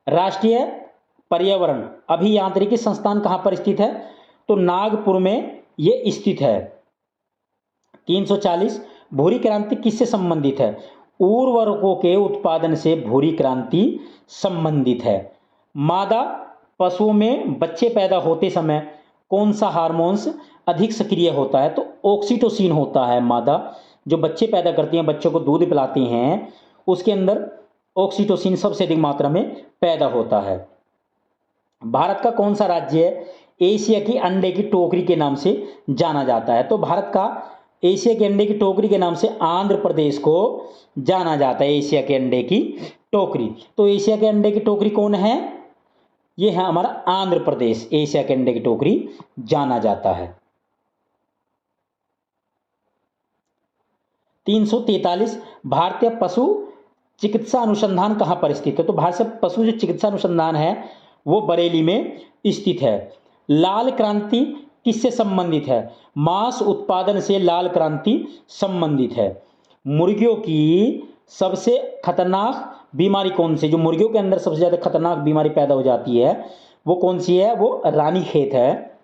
[SPEAKER 1] राष्ट्रीय पर्यावरण अभियांत्रिकी संस्थान कहां पर स्थित है? तो नागपुर में यह स्थित है। 340 भूरी क्रांति किससे संबंधित है? उर्वरकों के उत्पादन से भूरी क्रांति संबंधित है। मादा पशुओं में बच्चे पैदा होते समय कौन सा हार्मोन्स अधिक सक्रिय होता है? तो ऑक्सीटोसिन होता है। मादा जो बच्चे पैदा करती हैं, बच्चों को दूध पिलाती हैं, उसके अंदर ऑक्सीटोसिन सबसे अधिक मात्रा में पैदा होता है। भारत का कौन सा राज्य एशिया की अंडे की टोकरी के नाम से जाना जाता है? तो भारत का एशिया के अंडे की टोकरी के नाम से आंध्र प्रदेश को जाना जाता है, एशिया के अंडे की टोकरी। तो एशिया के अंडे की टोकरी कौन है? ये है हमारा आंध्र प्रदेश, एशिया के अंडे की टोकरी जाना जाता है। 343 भारतीय पशु चिकित्सा अनुसंधान कहाँ पर स्थित है? तो भारतीय पशु जो चिकित्सा अनुसंधान है वो बरेली में स्थित है। लाल क्रांति किससे संबंधित है? मांस उत्पादन से लाल क्रांति संबंधित है। मुर्गियों की सबसे खतरनाक बीमारी कौन सी? जो मुर्गियों के अंदर सबसे ज्यादा खतरनाक बीमारी पैदा हो जाती है वो कौन सी है? वो रानीखेत है,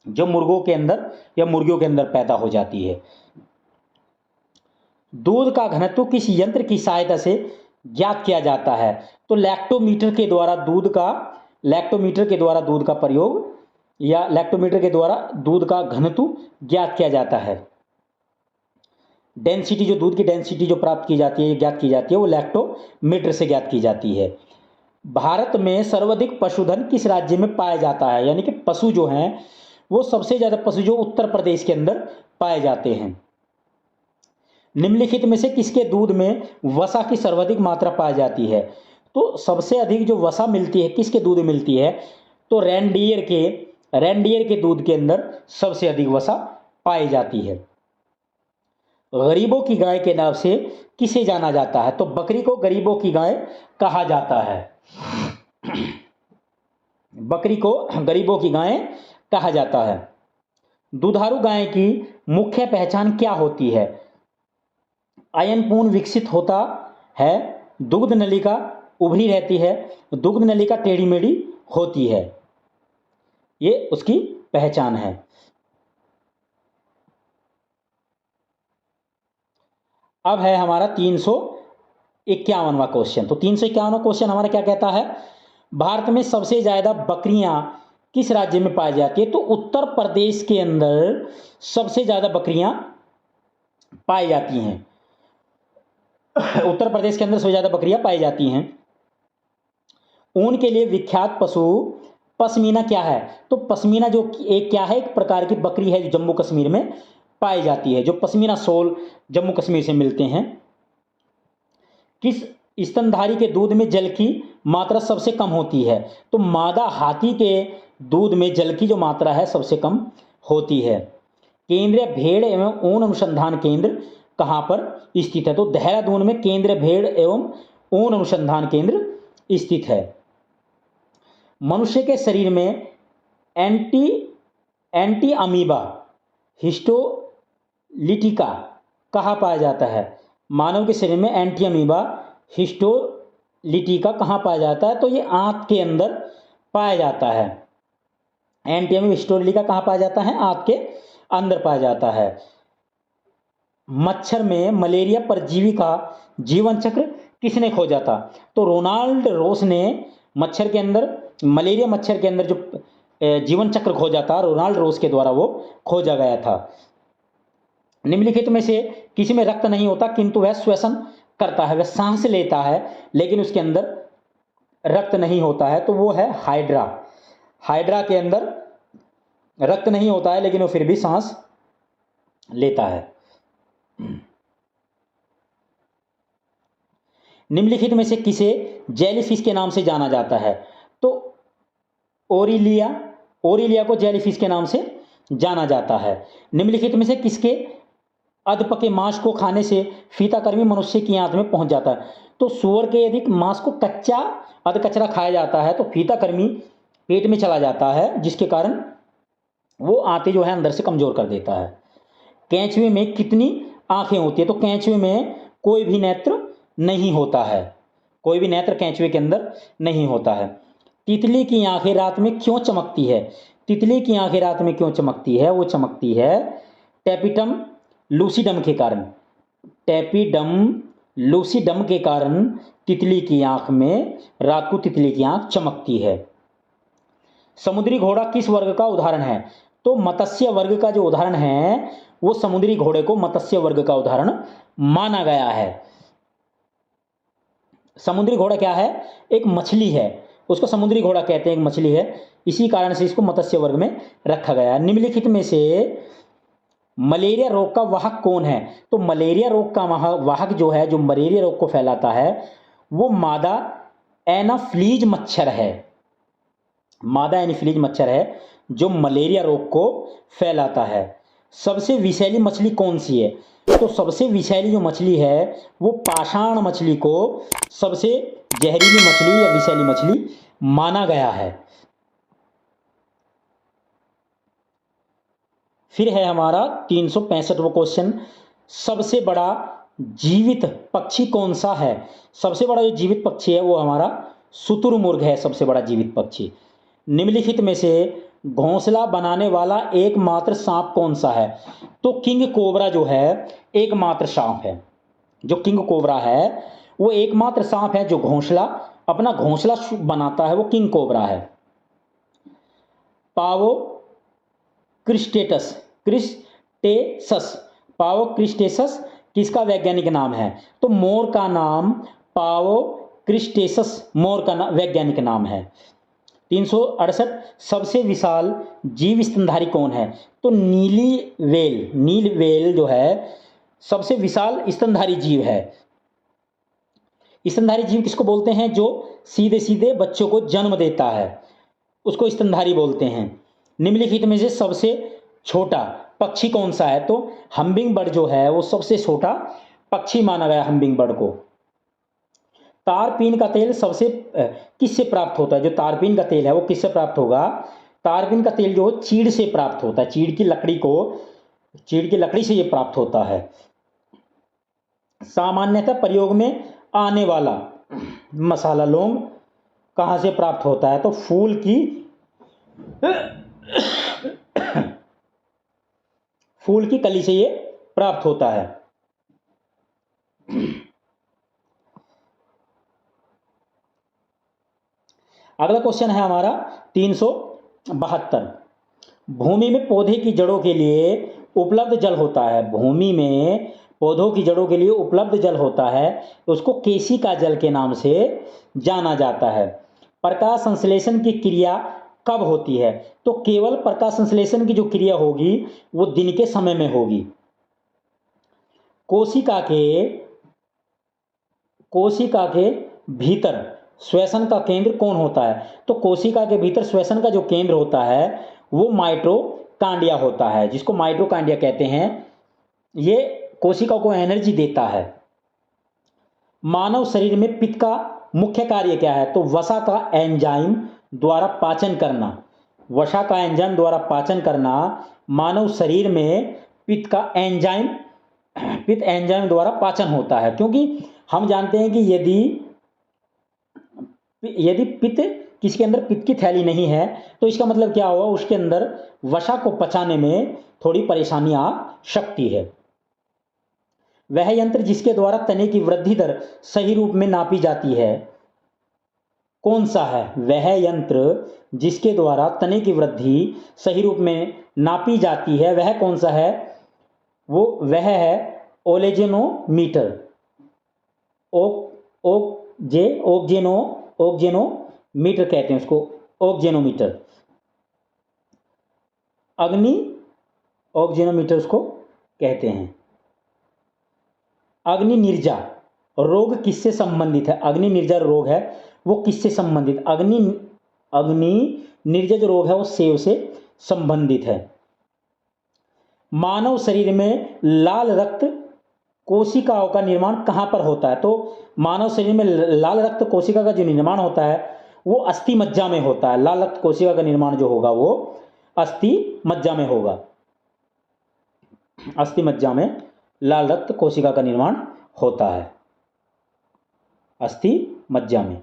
[SPEAKER 1] जो मुर्गों के अंदर या मुर्गियों के अंदर पैदा हो जाती है। दूध का घनत्व किस यंत्र की सहायता से ज्ञात किया जाता है? तो लैक्टोमीटर के द्वारा दूध का प्रयोग या लैक्टोमीटर के द्वारा दूध का घनत्व ज्ञात किया जाता है। डेंसिटी, जो दूध की डेंसिटी जो प्राप्त की जाती है, ज्ञात की जाती है, वो लैक्टोमीटर से ज्ञात की जाती है। भारत में सर्वाधिक पशुधन किस राज्य में पाया जाता है? यानी कि पशु जो हैं वो सबसे ज्यादा पशु जो उत्तर प्रदेश के अंदर पाए जाते हैं। निम्नलिखित में से किसके दूध में वसा की सर्वाधिक मात्रा पाई जाती है? तो सबसे अधिक जो वसा मिलती है किसके दूध में मिलती है? तो रेंडियर के दूध के अंदर सबसे अधिक वसा पाई जाती है। गरीबों की गाय के नाम से किसे जाना जाता है? तो बकरी को गरीबों की गाय कहा जाता है। बकरी को गरीबों की गाय कहा जाता है। दुधारू गाय की मुख्य पहचान क्या होती है? आयनपूर्ण विकसित होता है, दुग्ध नलिका उभरी रहती है, दुग्ध नलिका टेढ़ी मेढ़ी होती है, ये उसकी पहचान है। अब है हमारा 351वां क्वेश्चन। तो 351वां क्वेश्चन हमारा क्या कहता है? भारत में सबसे ज्यादा बकरियां किस राज्य में पाई जाती है? तो उत्तर प्रदेश के अंदर सबसे ज्यादा बकरियां पाई जाती हैं। उत्तर प्रदेश के अंदर सबसे ज्यादा बकरियां पाई जाती हैं। ऊन के लिए विख्यात पशु पश्मीना क्या है? तो पश्मीना जो एक क्या है, एक प्रकार की बकरी है जो जम्मू कश्मीर में पाई जाती है, जो पश्मीना शॉल जम्मू कश्मीर से मिलते हैं। किस स्तनधारी के दूध में जल की मात्रा सबसे कम होती है? तो मादा हाथी के दूध में जल की जो मात्रा है सबसे कम होती है। केंद्रीय भेड़ एवं ऊन अनुसंधान केंद्र कहां पर स्थित है? तो देहरादून में केंद्रीय भेड़ एवं ऊन अनुसंधान केंद्र स्थित है। मनुष्य के शरीर में एंटी अमीबा हिस्टोलिटिका कहाँ पाया जाता है? मानव के शरीर में एंटी अमीबा हिस्टोलिटिका कहाँ पाया जाता है? तो ये आंत के अंदर पाया जाता है। एंटी अमीबा हिस्टोलिटिका कहाँ पाया जाता है? आंत के अंदर पाया जाता है। मच्छर में मलेरिया परजीवी का जीवन चक्र किसने खोजा था? तो रोनाल्ड रोस ने मच्छर के अंदर, मलेरिया मच्छर के अंदर जो जीवन चक्र खोजा था, रोनाल्ड रोस के द्वारा वो खोजा गया था। निम्नलिखित में से किसी में रक्त नहीं होता किंतु वह श्वसन करता है, वह सांस लेता है लेकिन उसके अंदर रक्त नहीं होता है, तो वो है हाइड्रा। हाइड्रा के अंदर रक्त नहीं होता है लेकिन वो फिर भी सांस लेता है। निम्नलिखित में से किसे जेलीफिश के नाम से जाना जाता है? तो ओरिलिया को जेलीफिश के नाम से जाना जाता है। निम्नलिखित में से किसके अधपके मांस को खाने से फीताकृमि मनुष्य की आंत में पहुंच जाता है? तो सूअर के यदि मांस को कच्चा अधकचरा खाया जाता है तो फीताकृमि पेट में चला जाता है, जिसके कारण वो आंतें जो है अंदर से कमजोर कर देता है। केंचुए में कितनी आंखें होती है? तो केंचुए में कोई भी नेत्र नहीं होता है, कोई भी नेत्र केंचुए के अंदर नहीं होता है। तितली की आंखें रात में क्यों चमकती है? तितली की आंखें रात में क्यों चमकती है? वो चमकती है टेपिटम लूसीडम के कारण। टेपिडम लूसीडम के कारण तितली की आंख में रात को तितली की आंख चमकती है। समुद्री घोड़ा किस वर्ग का उदाहरण है? तो मत्स्य वर्ग का जो उदाहरण है वो समुद्री घोड़े को मत्स्य वर्ग का उदाहरण माना गया है। समुद्री घोड़ा क्या है? एक मछली है उसको समुद्री घोड़ा कहते हैं, एक मछली है, इसी कारण से इसको मत्स्य वर्ग में रखा गया है। निम्नलिखित में से मलेरिया रोग का वाहक कौन है? तो मलेरिया रोग का वाहक जो है, जो मलेरिया रोग को फैलाता है, वो मादा एनाफ्लीज मच्छर है। मादा एनाफ्लीज मच्छर है जो मलेरिया रोग को फैलाता है। सबसे विषैली मछली कौन सी है? तो सबसे विषैली जो मछली है वो पाषाण मछली को सबसे जहरीली मछली या विषैली मछली माना गया है। फिर है हमारा 365वां क्वेश्चन, सबसे बड़ा जीवित पक्षी कौन सा है? सबसे बड़ा जो जीवित पक्षी है वो हमारा शुतुरमुर्ग है, सबसे बड़ा जीवित पक्षी। निम्नलिखित में से घोंसला बनाने वाला एकमात्र सांप कौन सा है? तो किंग कोबरा जो है एकमात्र सांप है। जो किंग कोबरा है वो एकमात्र सांप है जो अपना घोंसला बनाता है, वो किंग कोबरा है। पावो क्रिस्टेटस पावो क्रिस्टेसस किसका वैज्ञानिक नाम है? तो मोर का नाम पावो क्रिस्टेसस मोर का वैज्ञानिक नाम है। 368 सबसे विशाल जीव स्तनधारी कौन है? तो नील व्हेल जो है सबसे विशाल स्तनधारी जीव है। स्तनधारी जीव किसको बोलते हैं? जो सीधे सीधे बच्चों को जन्म देता है, उसको स्तनधारी बोलते हैं। निम्नलिखित में से सबसे छोटा पक्षी कौन सा है? तो हम्बिंग बर्ड जो है वो सबसे छोटा पक्षी माना गया हम्बिंग बर्ड को। तारपीन का तेल किससे प्राप्त होता है? जो तारपीन का तेल है वो किससे प्राप्त होगा? तारपीन का तेल जो चीड़ से प्राप्त होता है, चीड़ की लकड़ी से ये प्राप्त होता है। सामान्यतः प्रयोग में आने वाला मसाला लौंग कहां से प्राप्त होता है? तो फूल की कली से ये प्राप्त होता है। अगला क्वेश्चन है हमारा 372, भूमि में पौधे की जड़ों के लिए उपलब्ध जल होता है। भूमि में पौधों की जड़ों के लिए उपलब्ध जल होता है, उसको केशिका जल के नाम से जाना जाता है। प्रकाश संश्लेषण की क्रिया कब होती है? तो केवल प्रकाश संश्लेषण की जो क्रिया होगी वो दिन के समय में होगी। कोशिका के भीतर श्वसन का केंद्र कौन होता है? तो कोशिका के भीतर श्वसन का जो केंद्र होता है वो माइटोकांड्रिया होता है, जिसको माइटोकांड्रिया कहते हैं। ये कोशिका को एनर्जी देता है। मानव शरीर में पित्त का मुख्य कार्य क्या है? तो वसा का एंजाइम द्वारा पाचन करना। मानव शरीर में पित्त एंजाइम द्वारा पाचन होता है, क्योंकि हम जानते हैं कि यदि किसी के अंदर पित्त की थैली नहीं है तो इसका मतलब क्या हुआ? उसके अंदर वसा को पचाने में थोड़ी परेशानी आ सकती है। वह यंत्र जिसके द्वारा तने की वृद्धि दर सही रूप में नापी जाती है कौन सा है? वह यंत्र जिसके द्वारा तने की वृद्धि सही रूप में नापी जाती है वह कौन सा है? वह है ओलेजेनोमीटर। ओक्जेनोमीटर कहते हैं उसको, ओक्जेनोमीटर। ओक्जेनोमीटर उसको कहते हैं। अग्नि निर्जा रोग किससे संबंधित है? अग्नि निर्जा रोग है वो किससे संबंधित? अग्नि निर्जा जो रोग है वो सेव से संबंधित है। मानव शरीर में लाल रक्त कोशिकाओं का निर्माण कहां पर होता है? तो मानव शरीर में लाल रक्त कोशिका का जो निर्माण होता है वो अस्थि मज्जा में होता है। लाल रक्त कोशिका का निर्माण जो होगा वो अस्थि मज्जा में होगा। अस्थि मज्जा में लाल रक्त कोशिका का निर्माण होता है, अस्थि मज्जा में।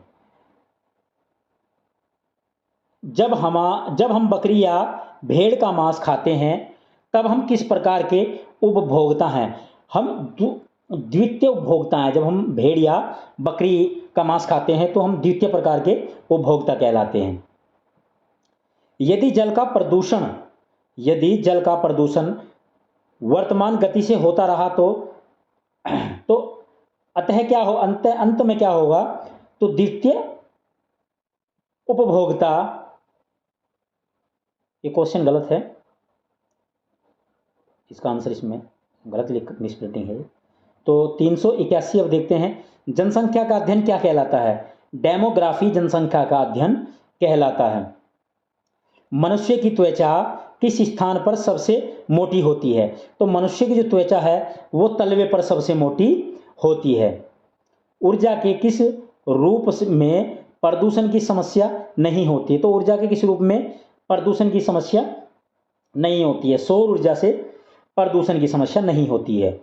[SPEAKER 1] जब हम बकरी या भेड़ का मांस खाते हैं तब हम किस प्रकार के उपभोक्ता हैं? हम द्वितीय उपभोक्ता हैं। जब हम भेड़ या बकरी का मांस खाते हैं तो हम द्वितीय प्रकार के उपभोक्ता कहलाते हैं। यदि जल का प्रदूषण वर्तमान गति से होता रहा तो अंत में क्या होगा? तो उपभोक्ता, ये क्वेश्चन गलत है, इसका आंसर इसमें गलत मिसप्रिंटिंग है। तो 381 अब देखते हैं, जनसंख्या का अध्ययन क्या कहलाता है? डेमोग्राफी जनसंख्या का अध्ययन कहलाता है। मनुष्य की त्वचा किस स्थान पर सबसे मोटी होती है? तो मनुष्य की जो त्वचा है वो तलवे पर सबसे मोटी होती है। ऊर्जा के किस रूप में प्रदूषण की समस्या नहीं होती है? तो ऊर्जा के किस रूप में प्रदूषण की समस्या नहीं होती है? सौर ऊर्जा से प्रदूषण की समस्या नहीं होती है।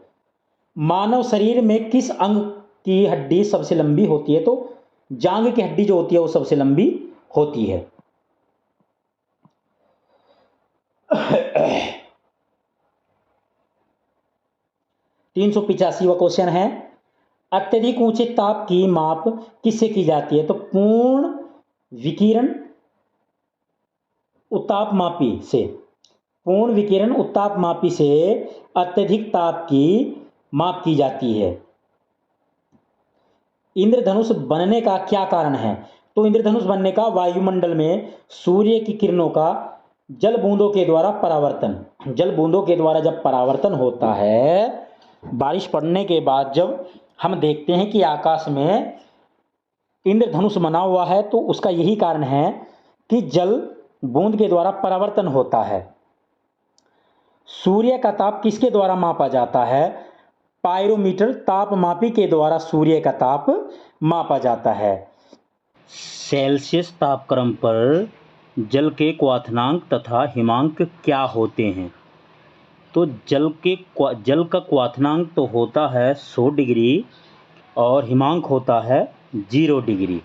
[SPEAKER 1] मानव शरीर में किस अंग की हड्डी सबसे लंबी होती है? तो जांघ की हड्डी जो होती है वो सबसे लंबी होती है। 385वां क्वेश्चन है, अत्यधिक ऊंचे ताप की माप किससे की जाती है? तो पूर्ण विकिरण उत्तापमापी से, पूर्ण विकिरण उत्तापमापी से अत्यधिक ताप की माप की जाती है। इंद्रधनुष बनने का क्या कारण है? तो इंद्रधनुष बनने का वायुमंडल में सूर्य की किरणों का जल बूंदों के द्वारा परावर्तन, जल बूंदों के द्वारा जब परावर्तन होता है, बारिश पड़ने के बाद जब हम देखते हैं कि आकाश में इंद्रधनुष बना हुआ है, तो उसका यही कारण है कि जल बूंद के द्वारा परावर्तन होता है। सूर्य का ताप किसके द्वारा मापा जाता है? पायरोमीटर तापमापी के द्वारा सूर्य का ताप मापा जाता है। सेल्सियस तापक्रम पर जल के क्वथनांक तथा हिमांक क्या होते हैं? तो जल का क्वथनांक तो होता है 100 डिग्री और हिमांक होता है 0 डिग्री।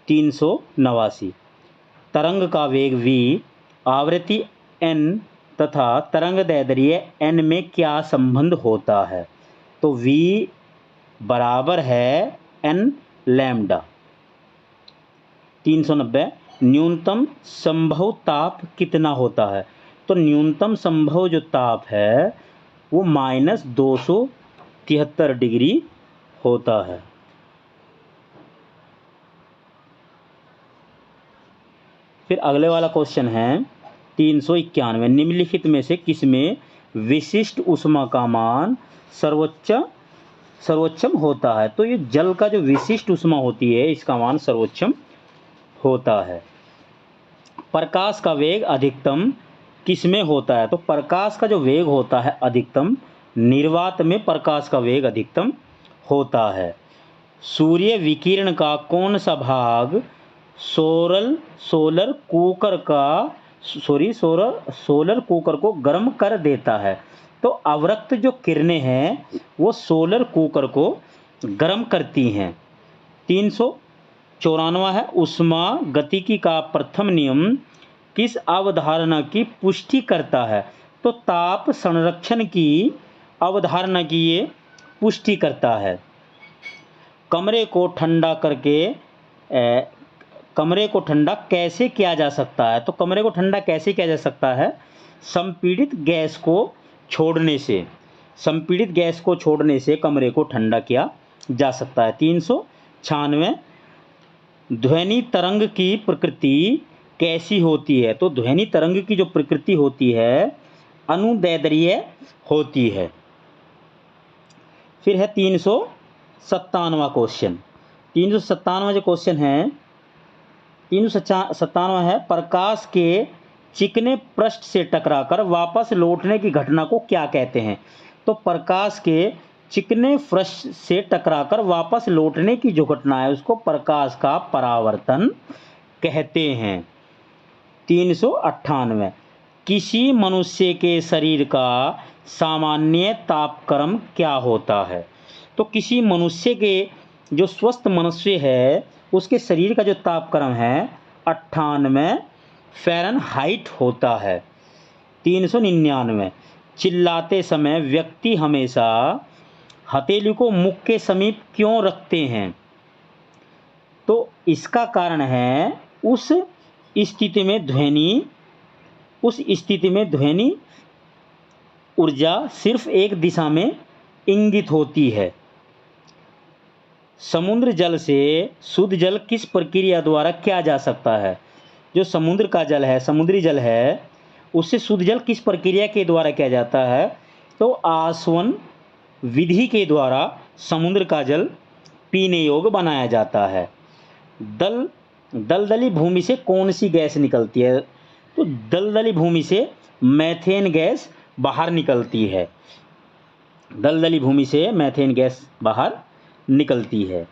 [SPEAKER 1] 389, तरंग का वेग v, आवृत्ति n तथा तरंग दैर्ध्य n में क्या संबंध होता है? तो v बराबर है n लैम्डा। 390, न्यूनतम संभव ताप कितना होता है? तो न्यूनतम संभव जो ताप है वो -273 डिग्री होता है। फिर अगले वाला क्वेश्चन है 391, निम्नलिखित में से किसमें विशिष्ट ऊष्मा का मान सर्वोच्चम होता है? तो ये जल का जो विशिष्ट ऊष्मा होती है इसका मान सर्वोच्चम होता है। प्रकाश का वेग अधिकतम किसमें होता है? तो प्रकाश का जो वेग होता है अधिकतम, निर्वात में प्रकाश का वेग अधिकतम होता है। सूर्य विकिरण का कौन सा भाग सोलर कुकर को गर्म कर देता है? तो अवरक्त जो किरणें हैं वो सोलर कुकर को गर्म करती हैं। 394 है, ऊष्मा गतिकी का प्रथम नियम किस अवधारणा की पुष्टि करता है? तो ताप संरक्षण की अवधारणा की ये पुष्टि करता है। कमरे को ठंडा कैसे किया जा सकता है? तो कमरे को ठंडा कैसे किया जा सकता है? संपीड़ित गैस को छोड़ने से कमरे को ठंडा किया जा सकता है। 396, ध्वनि तरंग की प्रकृति कैसी होती है? तो ध्वनि तरंग की जो प्रकृति होती है अनुदैर्ध्य होती है। फिर है 397वां क्वेश्चन। 397वां जो क्वेश्चन है 397 है, प्रकाश के चिकने पृष्ठ से टकराकर वापस लौटने की घटना को क्या कहते हैं? तो प्रकाश के चिकने पृष्ठ से टकराकर वापस लौटने की जो घटना है उसको प्रकाश का परावर्तन कहते हैं। 398, किसी मनुष्य के शरीर का सामान्य तापक्रम क्या होता है? तो किसी मनुष्य के, जो स्वस्थ मनुष्य है उसके शरीर का जो तापक्रम है 98 फ़ारेनहाइट होता है। 399, चिल्लाते समय व्यक्ति हमेशा हथेली को मुख के समीप क्यों रखते हैं? तो इसका कारण है उस स्थिति में ध्वनि ऊर्जा सिर्फ एक दिशा में इंगित होती है। समुद्र जल से शुद्ध जल किस प्रक्रिया द्वारा किया जा सकता है? जो समुद्र का जल है, समुद्री जल है, उससे शुद्ध जल किस प्रक्रिया के द्वारा किया जाता है? तो आसवन विधि के द्वारा समुद्र का जल पीने योग्य बनाया जाता है। दलदली भूमि से कौन सी गैस निकलती है? तो दलदली भूमि से मैथेन गैस बाहर निकलती है। दलदली भूमि से मैथेन गैस बाहर निकलती है।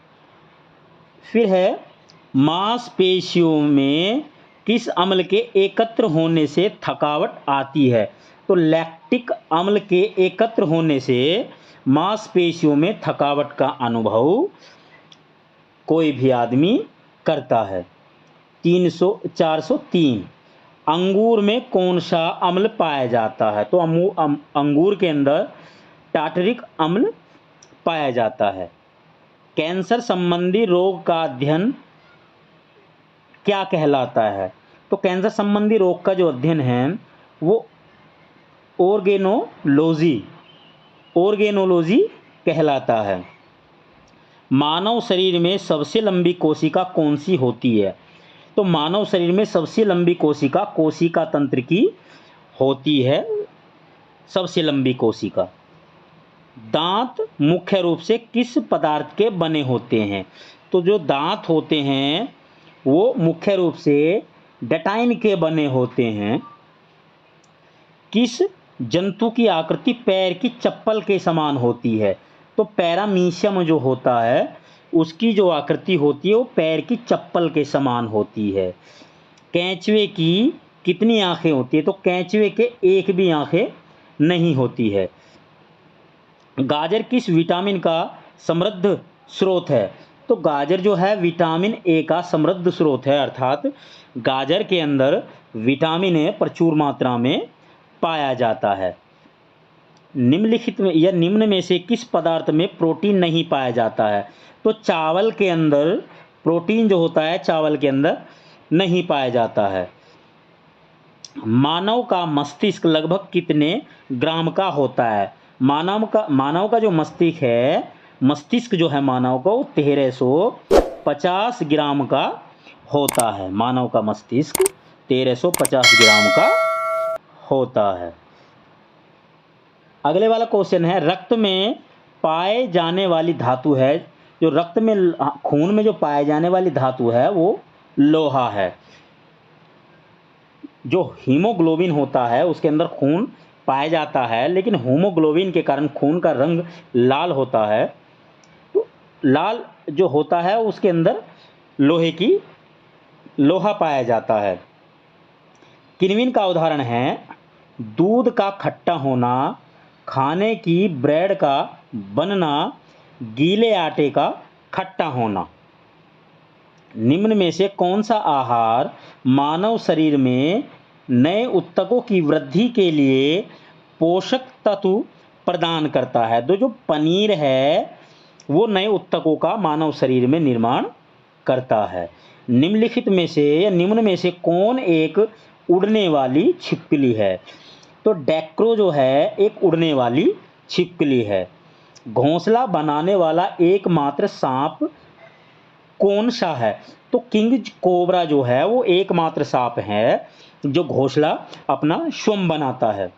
[SPEAKER 1] फिर है मांसपेशियों में किस अम्ल के एकत्र होने से थकावट आती है? तो लैक्टिक अम्ल के एकत्र होने से मांसपेशियों में थकावट का अनुभव कोई भी आदमी करता है। 403 अंगूर में कौन सा अम्ल पाया जाता है? तो अंगूर के अंदर टार्टरिक अम्ल पाया जाता है। कैंसर संबंधी रोग का अध्ययन क्या कहलाता है? तो कैंसर संबंधी रोग का जो अध्ययन है वो ऑर्गेनोलॉजी कहलाता है। मानव शरीर में सबसे लंबी कोशिका कौन सी होती है? तो मानव शरीर में सबसे लंबी कोशिका कोशिका तंत्र की होती है। सबसे लंबी कोशिका। दांत मुख्य रूप से किस पदार्थ के बने होते हैं? तो जो दांत होते हैं वो मुख्य रूप से डेटाइन के बने होते हैं। किस जंतु की आकृति पैर की चप्पल के समान होती है? तो पैरामीशियम जो होता है उसकी जो आकृति होती है वो पैर की चप्पल के समान होती है। कैंचुए की कितनी आंखें होती है? तो कैंचुए के एक भी आंखें नहीं होती है। गाजर किस विटामिन का समृद्ध स्रोत है? तो गाजर जो है विटामिन ए का समृद्ध स्रोत है, अर्थात गाजर के अंदर विटामिन ए प्रचुर मात्रा में पाया जाता है। निम्नलिखित में या निम्न में से किस पदार्थ में प्रोटीन नहीं पाया जाता है? तो चावल के अंदर प्रोटीन जो होता है चावल के अंदर नहीं पाया जाता है। मानव का मस्तिष्क लगभग कितने ग्राम का होता है? मानव का जो मस्तिष्क जो है मानव का वो 1350 ग्राम का होता है। मानव का मस्तिष्क 1350 ग्राम का होता है। अगले वाला क्वेश्चन है, रक्त में पाए जाने वाली धातु है, जो रक्त में खून में जो पाए जाने वाली धातु है वो लोहा है। जो हीमोग्लोबिन होता है उसके अंदर खून पाया जाता है, लेकिन हीमोग्लोबिन के कारण खून का रंग लाल होता है। तो लाल जो होता है उसके अंदर लोहा पाया जाता है। किन्विन का उदाहरण है दूध का खट्टा होना, खाने की ब्रेड का बनना, गीले आटे का खट्टा होना। निम्न में से कौन सा आहार मानव शरीर में नए ऊतकों की वृद्धि के लिए पोषक तत्व प्रदान करता है? तो जो पनीर है वो नए ऊतकों का मानव शरीर में निर्माण करता है। निम्नलिखित में से या निम्न में से कौन एक उड़ने वाली छिपकली है? तो डैक्रो जो है एक उड़ने वाली छिपकली है। घोंसला बनाने वाला एकमात्र सांप कौन सा है? तो किंग कोबरा जो है वो एकमात्र सांप है जो घोंसला अपना स्वयं बनाता है।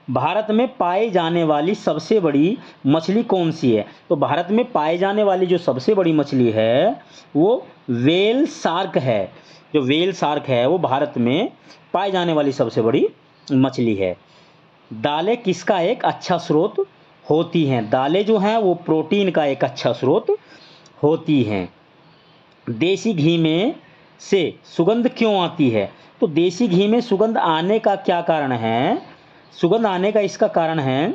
[SPEAKER 1] भारत में पाई जाने वाली सबसे बड़ी मछली कौन सी है? तो भारत में पाई जाने वाली जो सबसे बड़ी मछली है वो व्हेल शार्क है। जो व्हेल शार्क है वो भारत में पाई जाने वाली सबसे बड़ी मछली है। दालें किसका एक अच्छा स्रोत होती हैं? दालें जो हैं वो प्रोटीन का एक अच्छा स्रोत होती हैं। देसी घी में से सुगंध क्यों आती है? तो देसी घी में सुगंध आने का क्या कारण है? सुगंध आने का इसका कारण है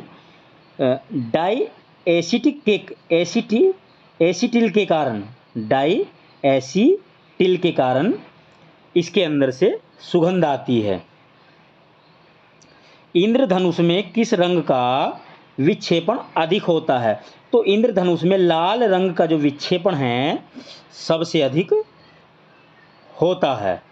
[SPEAKER 1] डाई एसिटिल के कारण, डाई एसिटिल के कारण इसके अंदर से सुगंध आती है। इंद्रधनुष में किस रंग का विक्षेपण अधिक होता है? तो इंद्रधनुष में लाल रंग का जो विक्षेपण है सबसे अधिक होता है।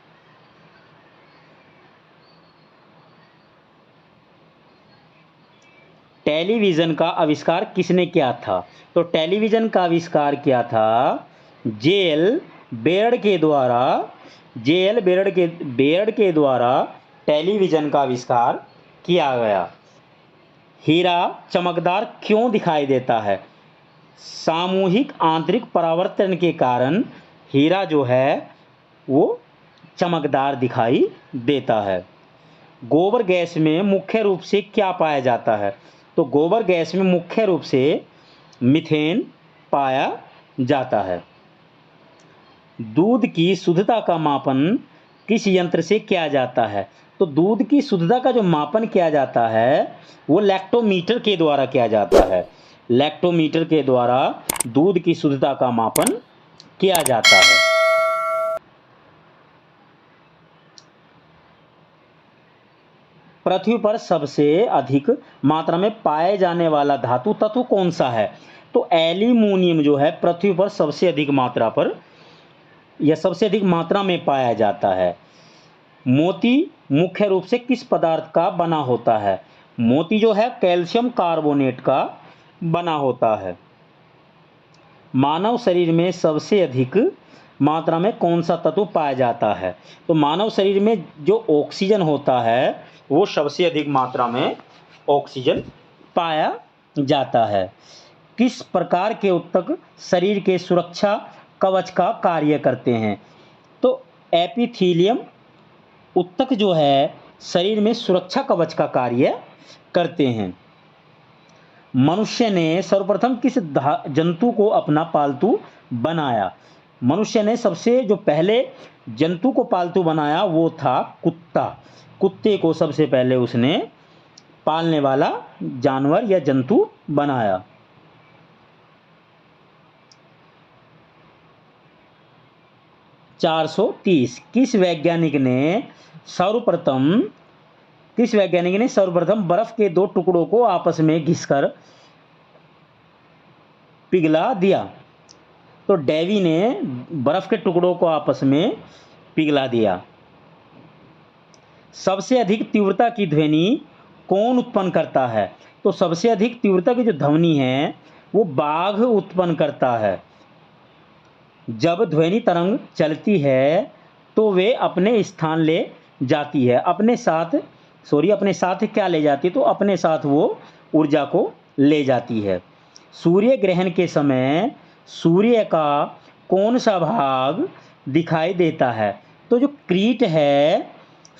[SPEAKER 1] टेलीविज़न का आविष्कार किसने किया था? तो टेलीविज़न का आविष्कार किया था जे.एल. बेयर्ड के द्वारा। जे.एल. बेयर्ड के द्वारा टेलीविज़न का आविष्कार किया गया। हीरा चमकदार क्यों दिखाई देता है? सामूहिक आंतरिक परावर्तन के कारण हीरा जो है वो चमकदार दिखाई देता है। गोबर गैस में मुख्य रूप से क्या पाया जाता है? तो गोबर गैस में मुख्य रूप से मीथेन पाया जाता है। दूध की शुद्धता का मापन किस यंत्र से किया जाता है? तो दूध की शुद्धता का जो मापन किया जाता है वो लैक्टोमीटर के द्वारा किया जाता है। लैक्टोमीटर के द्वारा दूध की शुद्धता का मापन किया जाता है। पृथ्वी पर सबसे अधिक मात्रा में पाए जाने वाला धातु तत्व कौन सा है? तो एल्यूमिनियम जो है पृथ्वी पर सबसे अधिक मात्रा पर या सबसे अधिक मात्रा में पाया जाता है। मोती मुख्य रूप से किस पदार्थ का बना होता है? मोती जो है कैल्शियम कार्बोनेट का बना होता है। मानव शरीर में सबसे अधिक मात्रा में कौन सा तत्व पाया जाता है? तो मानव शरीर में जो ऑक्सीजन होता है वो सबसे अधिक मात्रा में ऑक्सीजन पाया जाता है। किस प्रकार के ऊतक शरीर के सुरक्षा कवच का कार्य करते हैं? तो एपिथेलियम ऊतक जो है शरीर में सुरक्षा कवच का कार्य करते हैं। मनुष्य ने सर्वप्रथम किस जंतु को अपना पालतू बनाया? मनुष्य ने सबसे जो पहले जंतु को पालतू बनाया वो था कुत्ता। कुत्ते को सबसे पहले उसने पालने वाला जानवर या जंतु बनाया। किस वैज्ञानिक ने सर्वप्रथम बर्फ के दो टुकड़ों को आपस में घिसकर पिघला दिया? तो डेवी ने बर्फ के टुकड़ों को आपस में पिघला दिया। सबसे अधिक तीव्रता की ध्वनि कौन उत्पन्न करता है? तो सबसे अधिक तीव्रता की जो ध्वनि है वो बाघ उत्पन्न करता है। जब ध्वनि तरंग चलती है तो वे अपने स्थान ले जाती है, अपने साथ क्या ले जाती है? तो अपने साथ वो ऊर्जा को ले जाती है। सूर्य ग्रहण के समय सूर्य का कौन सा भाग दिखाई देता है? तो जो क्रीट है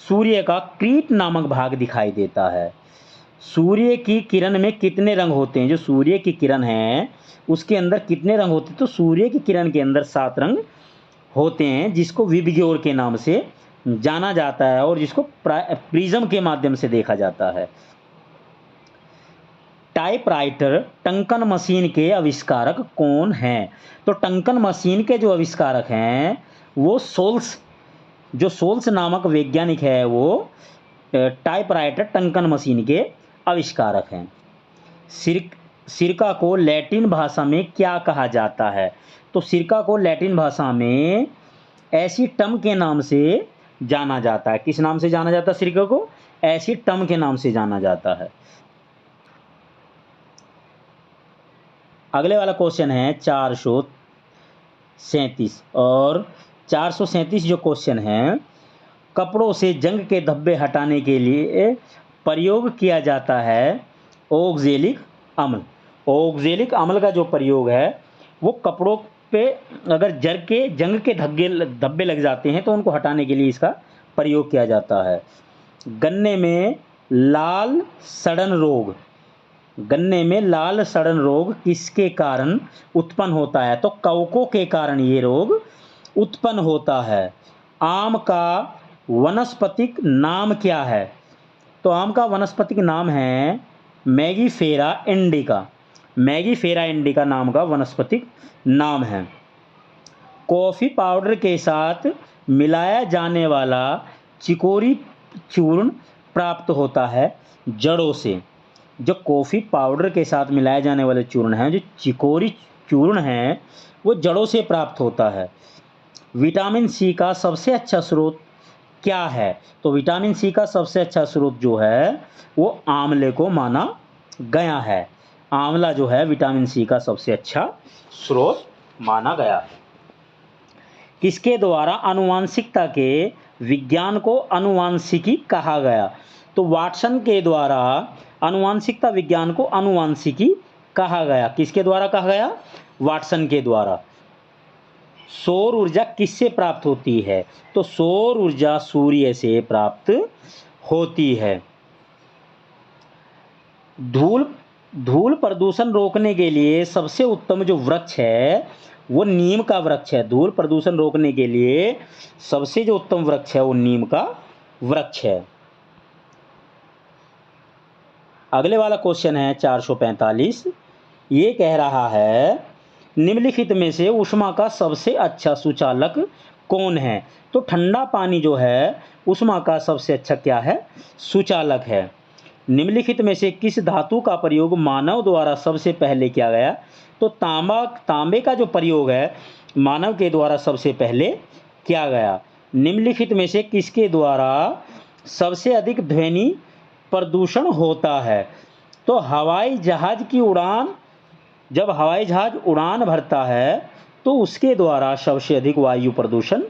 [SPEAKER 1] सूर्य का क्रीट नामक भाग दिखाई देता है। सूर्य की किरण में कितने रंग होते हैं? जो सूर्य की किरण है उसके अंदर कितने रंग होते हैं? तो सूर्य की किरण के अंदर 7 रंग होते हैं, जिसको विबग्योर के नाम से जाना जाता है और जिसको प्रिज्म के माध्यम से देखा जाता है। टाइपराइटर टंकन मशीन के आविष्कारक कौन हैं? तो टंकन मशीन के जो आविष्कारक हैं वो सोल्स नामक वैज्ञानिक है, वो टाइपराइटर टंकन मशीन के आविष्कारक हैं। सिरका को लैटिन भाषा में क्या कहा जाता है? तो सिरका को लैटिन भाषा में एसिटम के नाम से जाना जाता है। किस नाम से जाना जाता है सिरका को? एसिटम के नाम से जाना जाता है। अगले वाला क्वेश्चन है 437 और 437 जो क्वेश्चन है, कपड़ों से जंग के धब्बे हटाने के लिए प्रयोग किया जाता है ऑक्जेलिक अम्ल। ऑक्जेलिक अम्ल का जो प्रयोग है वो कपड़ों पे अगर जंग के धब्बे लग जाते हैं तो उनको हटाने के लिए इसका प्रयोग किया जाता है। गन्ने में लाल सड़न रोग किसके कारण उत्पन्न होता है? तो कवकों के कारण ये रोग उत्पन्न होता है। आम का वनस्पतिक नाम क्या है? तो आम का वनस्पतिक नाम है मैगीफेरा इंडिका। मैगीफेरा इंडिका नाम का वनस्पतिक नाम है। कॉफ़ी पाउडर के साथ मिलाया जाने वाला चिकोरी चूर्ण प्राप्त होता है जड़ों से। जो कॉफ़ी पाउडर के साथ मिलाए जाने वाले चूर्ण हैं, जो चिकोरी चूर्ण हैं, वो जड़ों से प्राप्त होता है। विटामिन सी का सबसे अच्छा स्रोत क्या है? तो विटामिन सी का सबसे अच्छा स्रोत जो है वो आंवले को माना गया है। आंवला जो है विटामिन सी का सबसे अच्छा स्रोत माना गया है। किसके द्वारा आनुवांशिकता के विज्ञान को आनुवांशिकी कहा गया? तो वाटसन के द्वारा आनुवांशिकता विज्ञान को आनुवांशिकी कहा गया। किसके द्वारा कहा गया? वाटसन के द्वारा। सौर ऊर्जा किससे प्राप्त होती है? तो सौर ऊर्जा सूर्य से प्राप्त होती है। धूल प्रदूषण रोकने के लिए सबसे उत्तम जो वृक्ष है वो नीम का वृक्ष है। धूल प्रदूषण रोकने के लिए सबसे जो उत्तम वृक्ष है वो नीम का वृक्ष है। अगले वाला क्वेश्चन है 445। ये कह रहा है निम्नलिखित में से ऊष्मा का सबसे अच्छा सुचालक कौन है? तो ठंडा पानी जो है ऊष्मा का सबसे अच्छा क्या है? सुचालक है। निम्नलिखित में से किस धातु का प्रयोग मानव द्वारा सबसे पहले किया गया? तो तांबे का जो प्रयोग है मानव के द्वारा सबसे पहले किया गया। निम्नलिखित में से किसके द्वारा सबसे अधिक ध्वनि प्रदूषण होता है? तो हवाई जहाज की उड़ान, जब हवाई जहाज उड़ान भरता है तो उसके द्वारा सबसे अधिक वायु प्रदूषण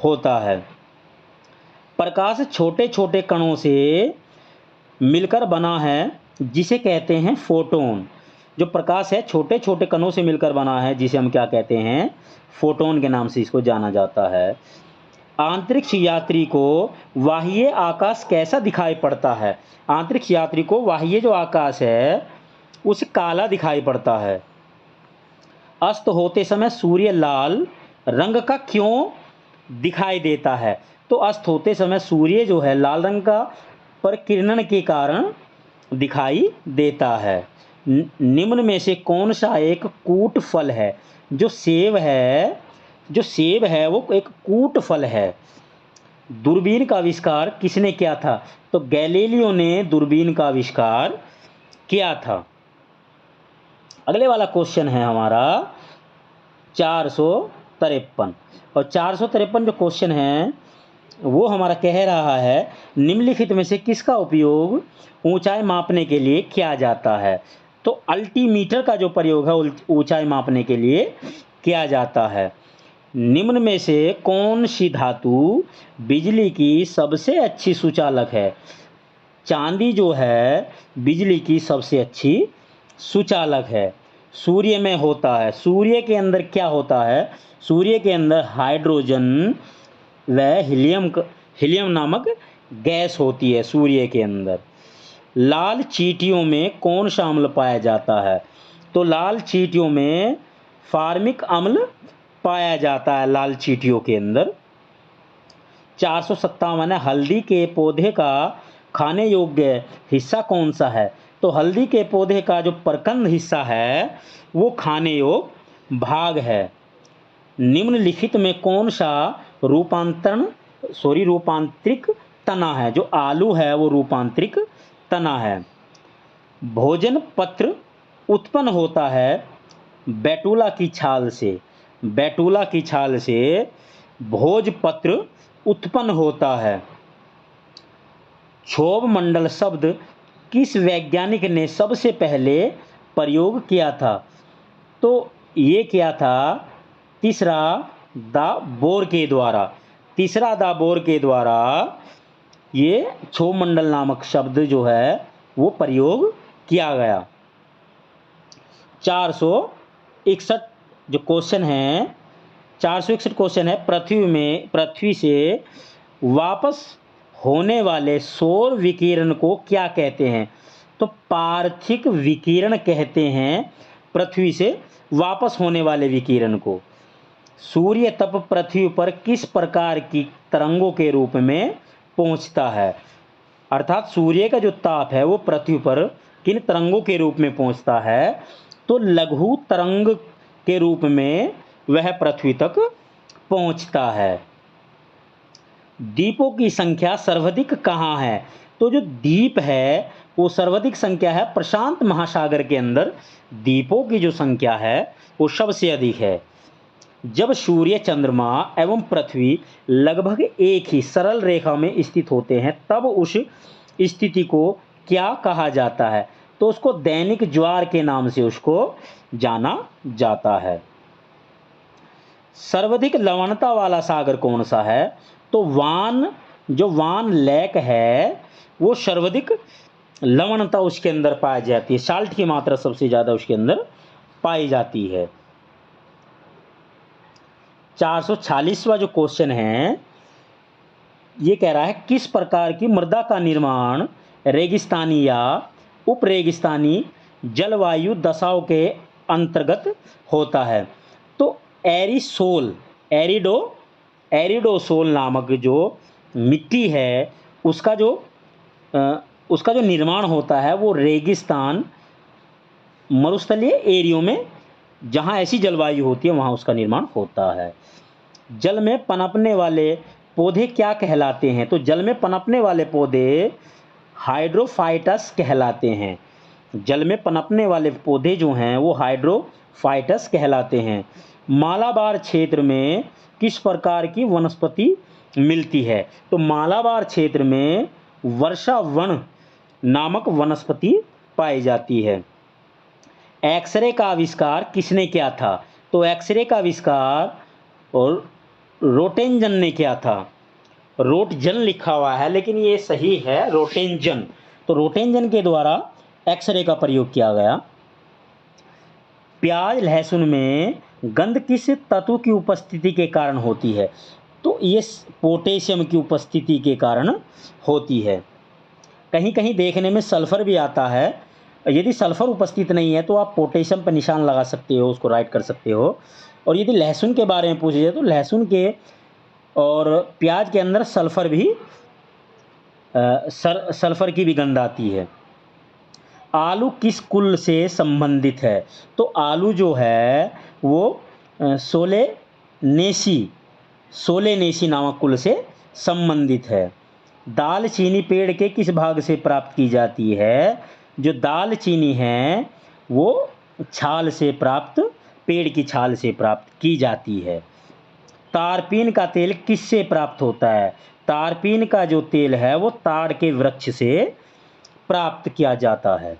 [SPEAKER 1] होता है। प्रकाश छोटे छोटे कणों से मिलकर बना है जिसे कहते हैं फोटोन। जो प्रकाश है छोटे छोटे कणों से मिलकर बना है जिसे हम क्या कहते हैं? फोटोन के नाम से इसको जाना जाता है। अंतरिक्ष यात्री को बाह्य आकाश कैसा दिखाई पड़ता है? अंतरिक्ष यात्री को बाह्य जो आकाश है उसे काला दिखाई पड़ता है। अस्त होते समय सूर्य लाल रंग का क्यों दिखाई देता है? तो अस्त होते समय सूर्य जो है लाल रंग का पर किरणन के कारण दिखाई देता है। निम्न में से कौन सा एक कूट फल है? जो सेब है वो एक कूट फल है। दूरबीन का आविष्कार किसने किया था? तो गैलीलियो ने दूरबीन का आविष्कार किया था। अगले वाला क्वेश्चन है हमारा 453 और 453 जो क्वेश्चन है वो हमारा कह रहा है निम्नलिखित में से किसका उपयोग ऊंचाई मापने के लिए किया जाता है? तो अल्टीमीटर का जो प्रयोग है ऊंचाई मापने के लिए किया जाता है। निम्न में से कौन सी धातु बिजली की सबसे अच्छी सुचालक है? चांदी जो है बिजली की सबसे अच्छी सुचालक है। सूर्य में होता है। सूर्य के अंदर क्या होता है? सूर्य के अंदर हाइड्रोजन व हीलियम नामक गैस होती है सूर्य के अंदर। लाल चींटियों में कौन सा अम्ल पाया जाता है? तो लाल चींटियों में फार्मिक अम्ल पाया जाता है लाल चींटियों के अंदर। 457 है हल्दी के पौधे का खाने योग्य हिस्सा कौन सा है? तो हल्दी के पौधे का जो प्रकंद हिस्सा है वो खाने योग्य भाग है। निम्नलिखित में कौन सा रूपांतरिक तना है? जो आलू है वो रूपांतरिक तना है। भोजन पत्र उत्पन्न होता है बैटुला की छाल से। बैटुला की छाल से भोजपत्र उत्पन्न होता है। क्षोभ मंडल शब्द किस वैज्ञानिक ने सबसे पहले प्रयोग किया था? तो ये किया था तीसरा दा बोर के द्वारा ये क्षोभ मंडल नामक शब्द जो है वो प्रयोग किया गया। 461 जो क्वेश्चन है 461 क्वेश्चन है पृथ्वी से वापस होने वाले सौर विकिरण को क्या कहते हैं? तो पार्थिक विकिरण कहते हैं पृथ्वी से वापस होने वाले विकिरण को। सूर्य तप पृथ्वी पर किस प्रकार की तरंगों के रूप में पहुंचता है? अर्थात सूर्य का जो ताप है वो पृथ्वी पर किन तरंगों के रूप में पहुंचता है? तो लघु तरंग के रूप में वह पृथ्वी तक पहुंचता है। द्वीपों की संख्या सर्वाधिक कहाँ है? तो जो द्वीप है वो सर्वाधिक संख्या है प्रशांत महासागर के अंदर द्वीपों की जो संख्या है वो सबसे अधिक है। जब सूर्य चंद्रमा एवं पृथ्वी लगभग एक ही सरल रेखा में स्थित होते हैं तब उस स्थिति को क्या कहा जाता है? तो उसको दैनिक ज्वार के नाम से उसको जाना जाता है। सर्वाधिक लवणता वाला सागर कौन सा है? तो वान लेक है वो सर्वाधिक लवणता उसके अंदर पाई जाती है, साल्ट की मात्रा सबसे ज़्यादा उसके अंदर पाई जाती है। 446वां जो क्वेश्चन है ये कह रहा है किस प्रकार की मृदा का निर्माण रेगिस्तानी या उप रेगिस्तानी जलवायु दशाओं के अंतर्गत होता है? तो एरिडोसोल नामक जो मिट्टी है उसका जो निर्माण होता है वो रेगिस्तान मरुस्थलीय एरियो में जहाँ ऐसी जलवायु होती है वहाँ उसका निर्माण होता है। जल में पनपने वाले पौधे क्या कहलाते हैं? तो जल में पनपने वाले पौधे हाइड्रोफाइटस कहलाते हैं। जल में पनपने वाले पौधे जो हैं वो हाइड्रोफाइटस कहलाते हैं। मालाबार क्षेत्र में किस प्रकार की वनस्पति मिलती है? तो मालाबार क्षेत्र में वर्षावन नामक वनस्पति पाई जाती है। एक्सरे का आविष्कार किसने किया था? तो एक्सरे का आविष्कार और रोटेंजन ने किया था। रोटजन लिखा हुआ है लेकिन ये सही है रोटेंजन। तो रोटेंजन के द्वारा एक्सरे का प्रयोग किया गया। प्याज लहसुन में गंध किस तत्व की उपस्थिति के कारण होती है? तो ये पोटेशियम की उपस्थिति के कारण होती है। कहीं कहीं देखने में सल्फर भी आता है, यदि सल्फर उपस्थित नहीं है तो आप पोटेशियम पर निशान लगा सकते हो, उसको राइट कर सकते हो। और यदि लहसुन के बारे में पूछे जाए तो लहसुन के और प्याज के अंदर सल्फर की भी गंध आती है। आलू किस कुल से संबंधित है? तो आलू जो है वो सोलेनेसी नामक कुल से संबंधित है। दालचीनी पेड़ के किस भाग से प्राप्त की जाती है? जो दालचीनी है वो पेड़ की छाल से प्राप्त की जाती है। तारपीन का तेल किससे प्राप्त होता है? तारपीन का जो तेल है वो ताड़ के वृक्ष से प्राप्त किया जाता है।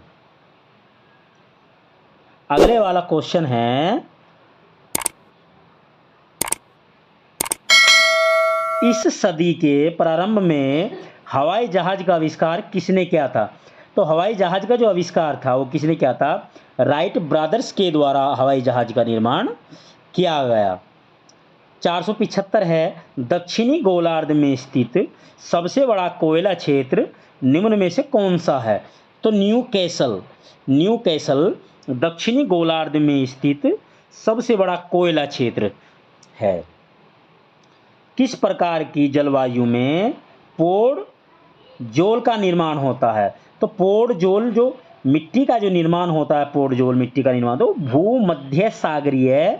[SPEAKER 1] अगले वाला क्वेश्चन है इस सदी के प्रारंभ में हवाई जहाज का आविष्कार किसने किया था? तो हवाई जहाज का जो आविष्कार था वो किसने किया था? राइट ब्रदर्स के द्वारा हवाई जहाज का निर्माण किया गया। 475 है दक्षिणी गोलार्ध में स्थित सबसे बड़ा कोयला क्षेत्र निम्न में से कौन सा है? तो न्यू कैसल दक्षिणी गोलार्ध में स्थित सबसे बड़ा कोयला क्षेत्र है। किस प्रकार की जलवायु में पोडजोल का निर्माण होता है? तो पोडजोल जो मिट्टी का जो निर्माण होता है, पोडजोल मिट्टी का निर्माण तो भूमध्य सागरीय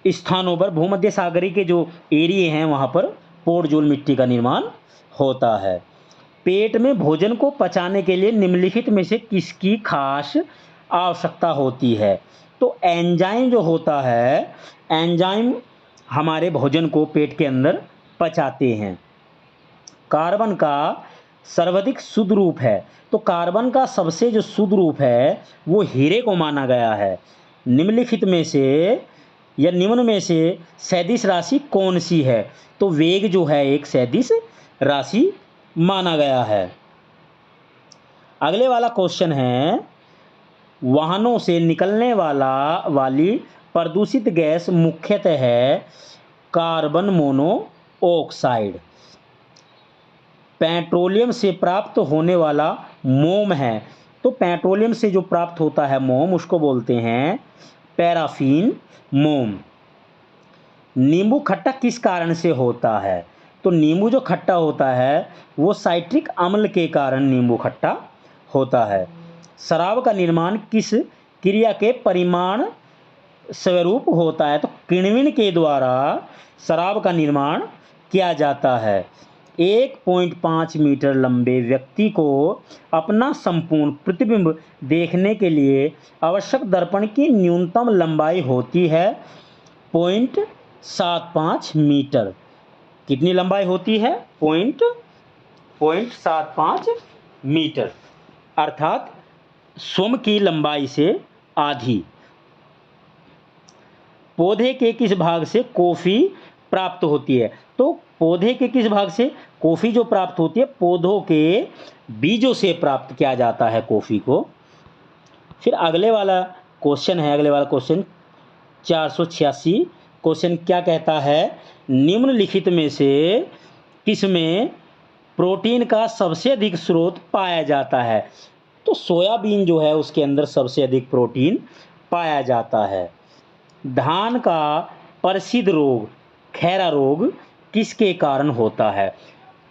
[SPEAKER 1] स्थानों पर, भूमध्य सागरीय के जो एरिया हैं वहाँ पर पोडजोल मिट्टी का निर्माण होता है। पेट में भोजन को पचाने के लिए निम्नलिखित में से किसकी खास आवश्यकता होती है? तो एंजाइम जो होता है, एंजाइम हमारे भोजन को पेट के अंदर पचाते हैं। कार्बन का सर्वाधिक शुद्ध रूप है, तो कार्बन का सबसे जो शुद्ध रूप है वो हीरे को माना गया है। निम्नलिखित में से या निम्न में से सैद्धांतिक राशि कौन सी है? तो वेग जो है एक सैद्धांतिक राशि माना गया है। अगले वाला क्वेश्चन है वाहनों से निकलने वाली प्रदूषित गैस मुख्यतः है कार्बन मोनोऑक्साइड। पेट्रोलियम से प्राप्त होने वाला मोम है, तो पेट्रोलियम से जो प्राप्त होता है मोम उसको बोलते हैं पैराफिन मोम। नींबू खट्टा किस कारण से होता है? तो नींबू जो खट्टा होता है वो साइट्रिक अम्ल के कारण नींबू खट्टा होता है। शराब का निर्माण किस क्रिया के परिमाण स्वरूप होता है? तो किण्वन के द्वारा शराब का निर्माण किया जाता है। 1.5 मीटर लंबे व्यक्ति को अपना संपूर्ण प्रतिबिंब देखने के लिए आवश्यक दर्पण की न्यूनतम लंबाई होती है 0.75 मीटर। कितनी लंबाई होती है? 0.75 मीटर, अर्थात स्वयं की लंबाई से आधी। पौधे के किस भाग से कॉफ़ी प्राप्त होती है? तो पौधे के किस भाग से कॉफ़ी जो प्राप्त होती है, पौधों के बीजों से प्राप्त किया जाता है कॉफ़ी को। फिर अगले वाला क्वेश्चन 486 क्वेश्चन क्या कहता है? निम्नलिखित में से किसमें प्रोटीन का सबसे अधिक स्रोत पाया जाता है? तो सोयाबीन जो है उसके अंदर सबसे अधिक प्रोटीन पाया जाता है। धान का प्रसिद्ध रोग खैरा रोग किसके कारण होता है?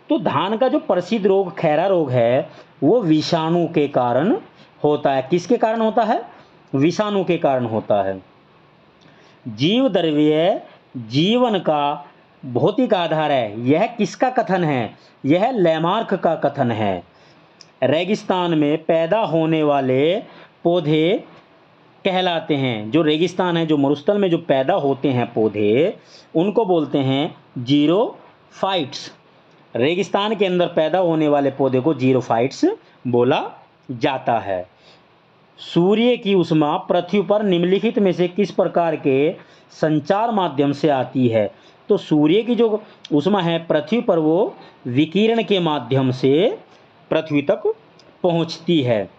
[SPEAKER 1] तो धान का जो प्रसिद्ध रोग खैरा रोग है वो विषाणु के कारण होता है। किसके कारण होता है? विषाणु के कारण होता है। जीव द्रव्य जीवन का भौतिक आधार है, यह किसका कथन है? यह लैमार्क का कथन है। रेगिस्तान में पैदा होने वाले पौधे कहलाते हैं, जो रेगिस्तान है, जो मरुस्थल में जो पैदा होते हैं पौधे, उनको बोलते हैं जीरोफाइट्स। रेगिस्तान के अंदर पैदा होने वाले पौधे को जीरोफाइट्स बोला जाता है। सूर्य की ऊष्मा पृथ्वी पर निम्नलिखित में से किस प्रकार के संचार माध्यम से आती है? तो सूर्य की जो ऊष्मा है पृथ्वी पर वो विकिरण के माध्यम से पृथ्वी तक पहुंचती है।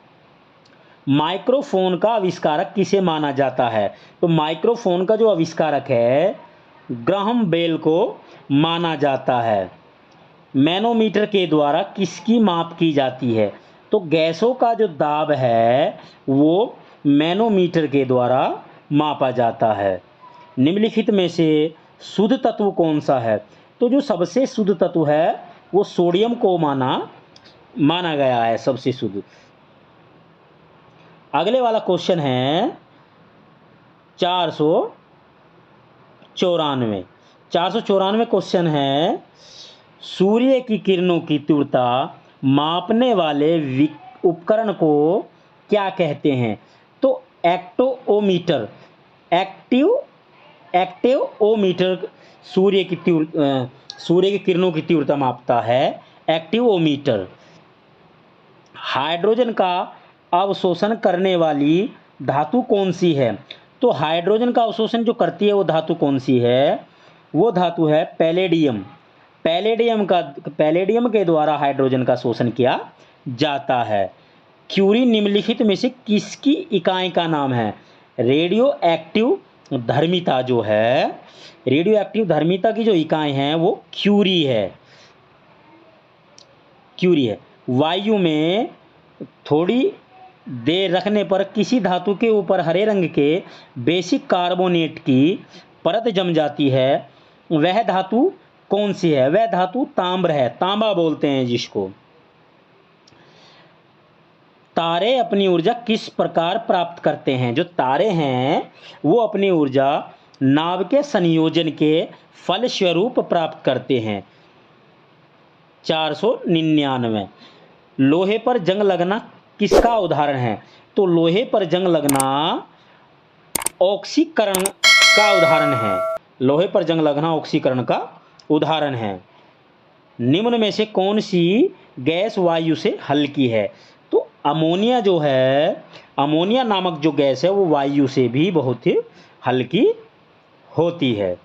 [SPEAKER 1] माइक्रोफोन का आविष्कारक किसे माना जाता है? तो माइक्रोफोन का जो आविष्कारक है ग्राहम बेल को माना जाता है। मैनोमीटर के द्वारा किसकी माप की जाती है? तो गैसों का जो दाब है वो मैनोमीटर के द्वारा मापा जाता है। निम्नलिखित में से शुद्ध तत्व कौन सा है? तो जो सबसे शुद्ध तत्व है वो सोडियम को माना गया है सबसे शुद्ध। अगले वाला क्वेश्चन है 494 क्वेश्चन है, सूर्य की किरणों की तीव्रता मापने वाले उपकरण को क्या कहते हैं? तो एक्टिवोमीटर। एक्टिवोमीटर सूर्य की किरणों की तीव्रता मापता है, एक्टिवोमीटर। हाइड्रोजन का अवशोषण करने वाली धातु कौन सी है? तो हाइड्रोजन का अवशोषण जो करती है वो धातु कौन सी है? वो धातु है पैलेडियम। पैलेडियम के द्वारा हाइड्रोजन का शोषण किया जाता है। क्यूरी निम्नलिखित में से किसकी इकाई का नाम है? रेडियो एक्टिव धर्मिता जो है, रेडियो एक्टिव धर्मिता की जो इकाई है वो क्यूरी है। वायु में थोड़ी देर रखने पर किसी धातु के ऊपर हरे रंग के बेसिक कार्बोनेट की परत जम जाती है, वह धातु कौन सी है? वह धातु ताम्र है, तांबा बोलते हैं जिसको। तारे अपनी ऊर्जा किस प्रकार प्राप्त करते हैं? जो तारे हैं वो अपनी ऊर्जा नाभ के संयोजन के फलस्वरूप प्राप्त करते हैं। 499 लोहे पर जंग लगना किसका उदाहरण है? तो लोहे पर जंग लगना ऑक्सीकरण का उदाहरण है। लोहे पर जंग लगना ऑक्सीकरण का उदाहरण है। निम्न में से कौन सी गैस वायु से हल्की है? तो अमोनिया जो है, अमोनिया नामक जो गैस है वो वायु से भी बहुत ही हल्की होती है।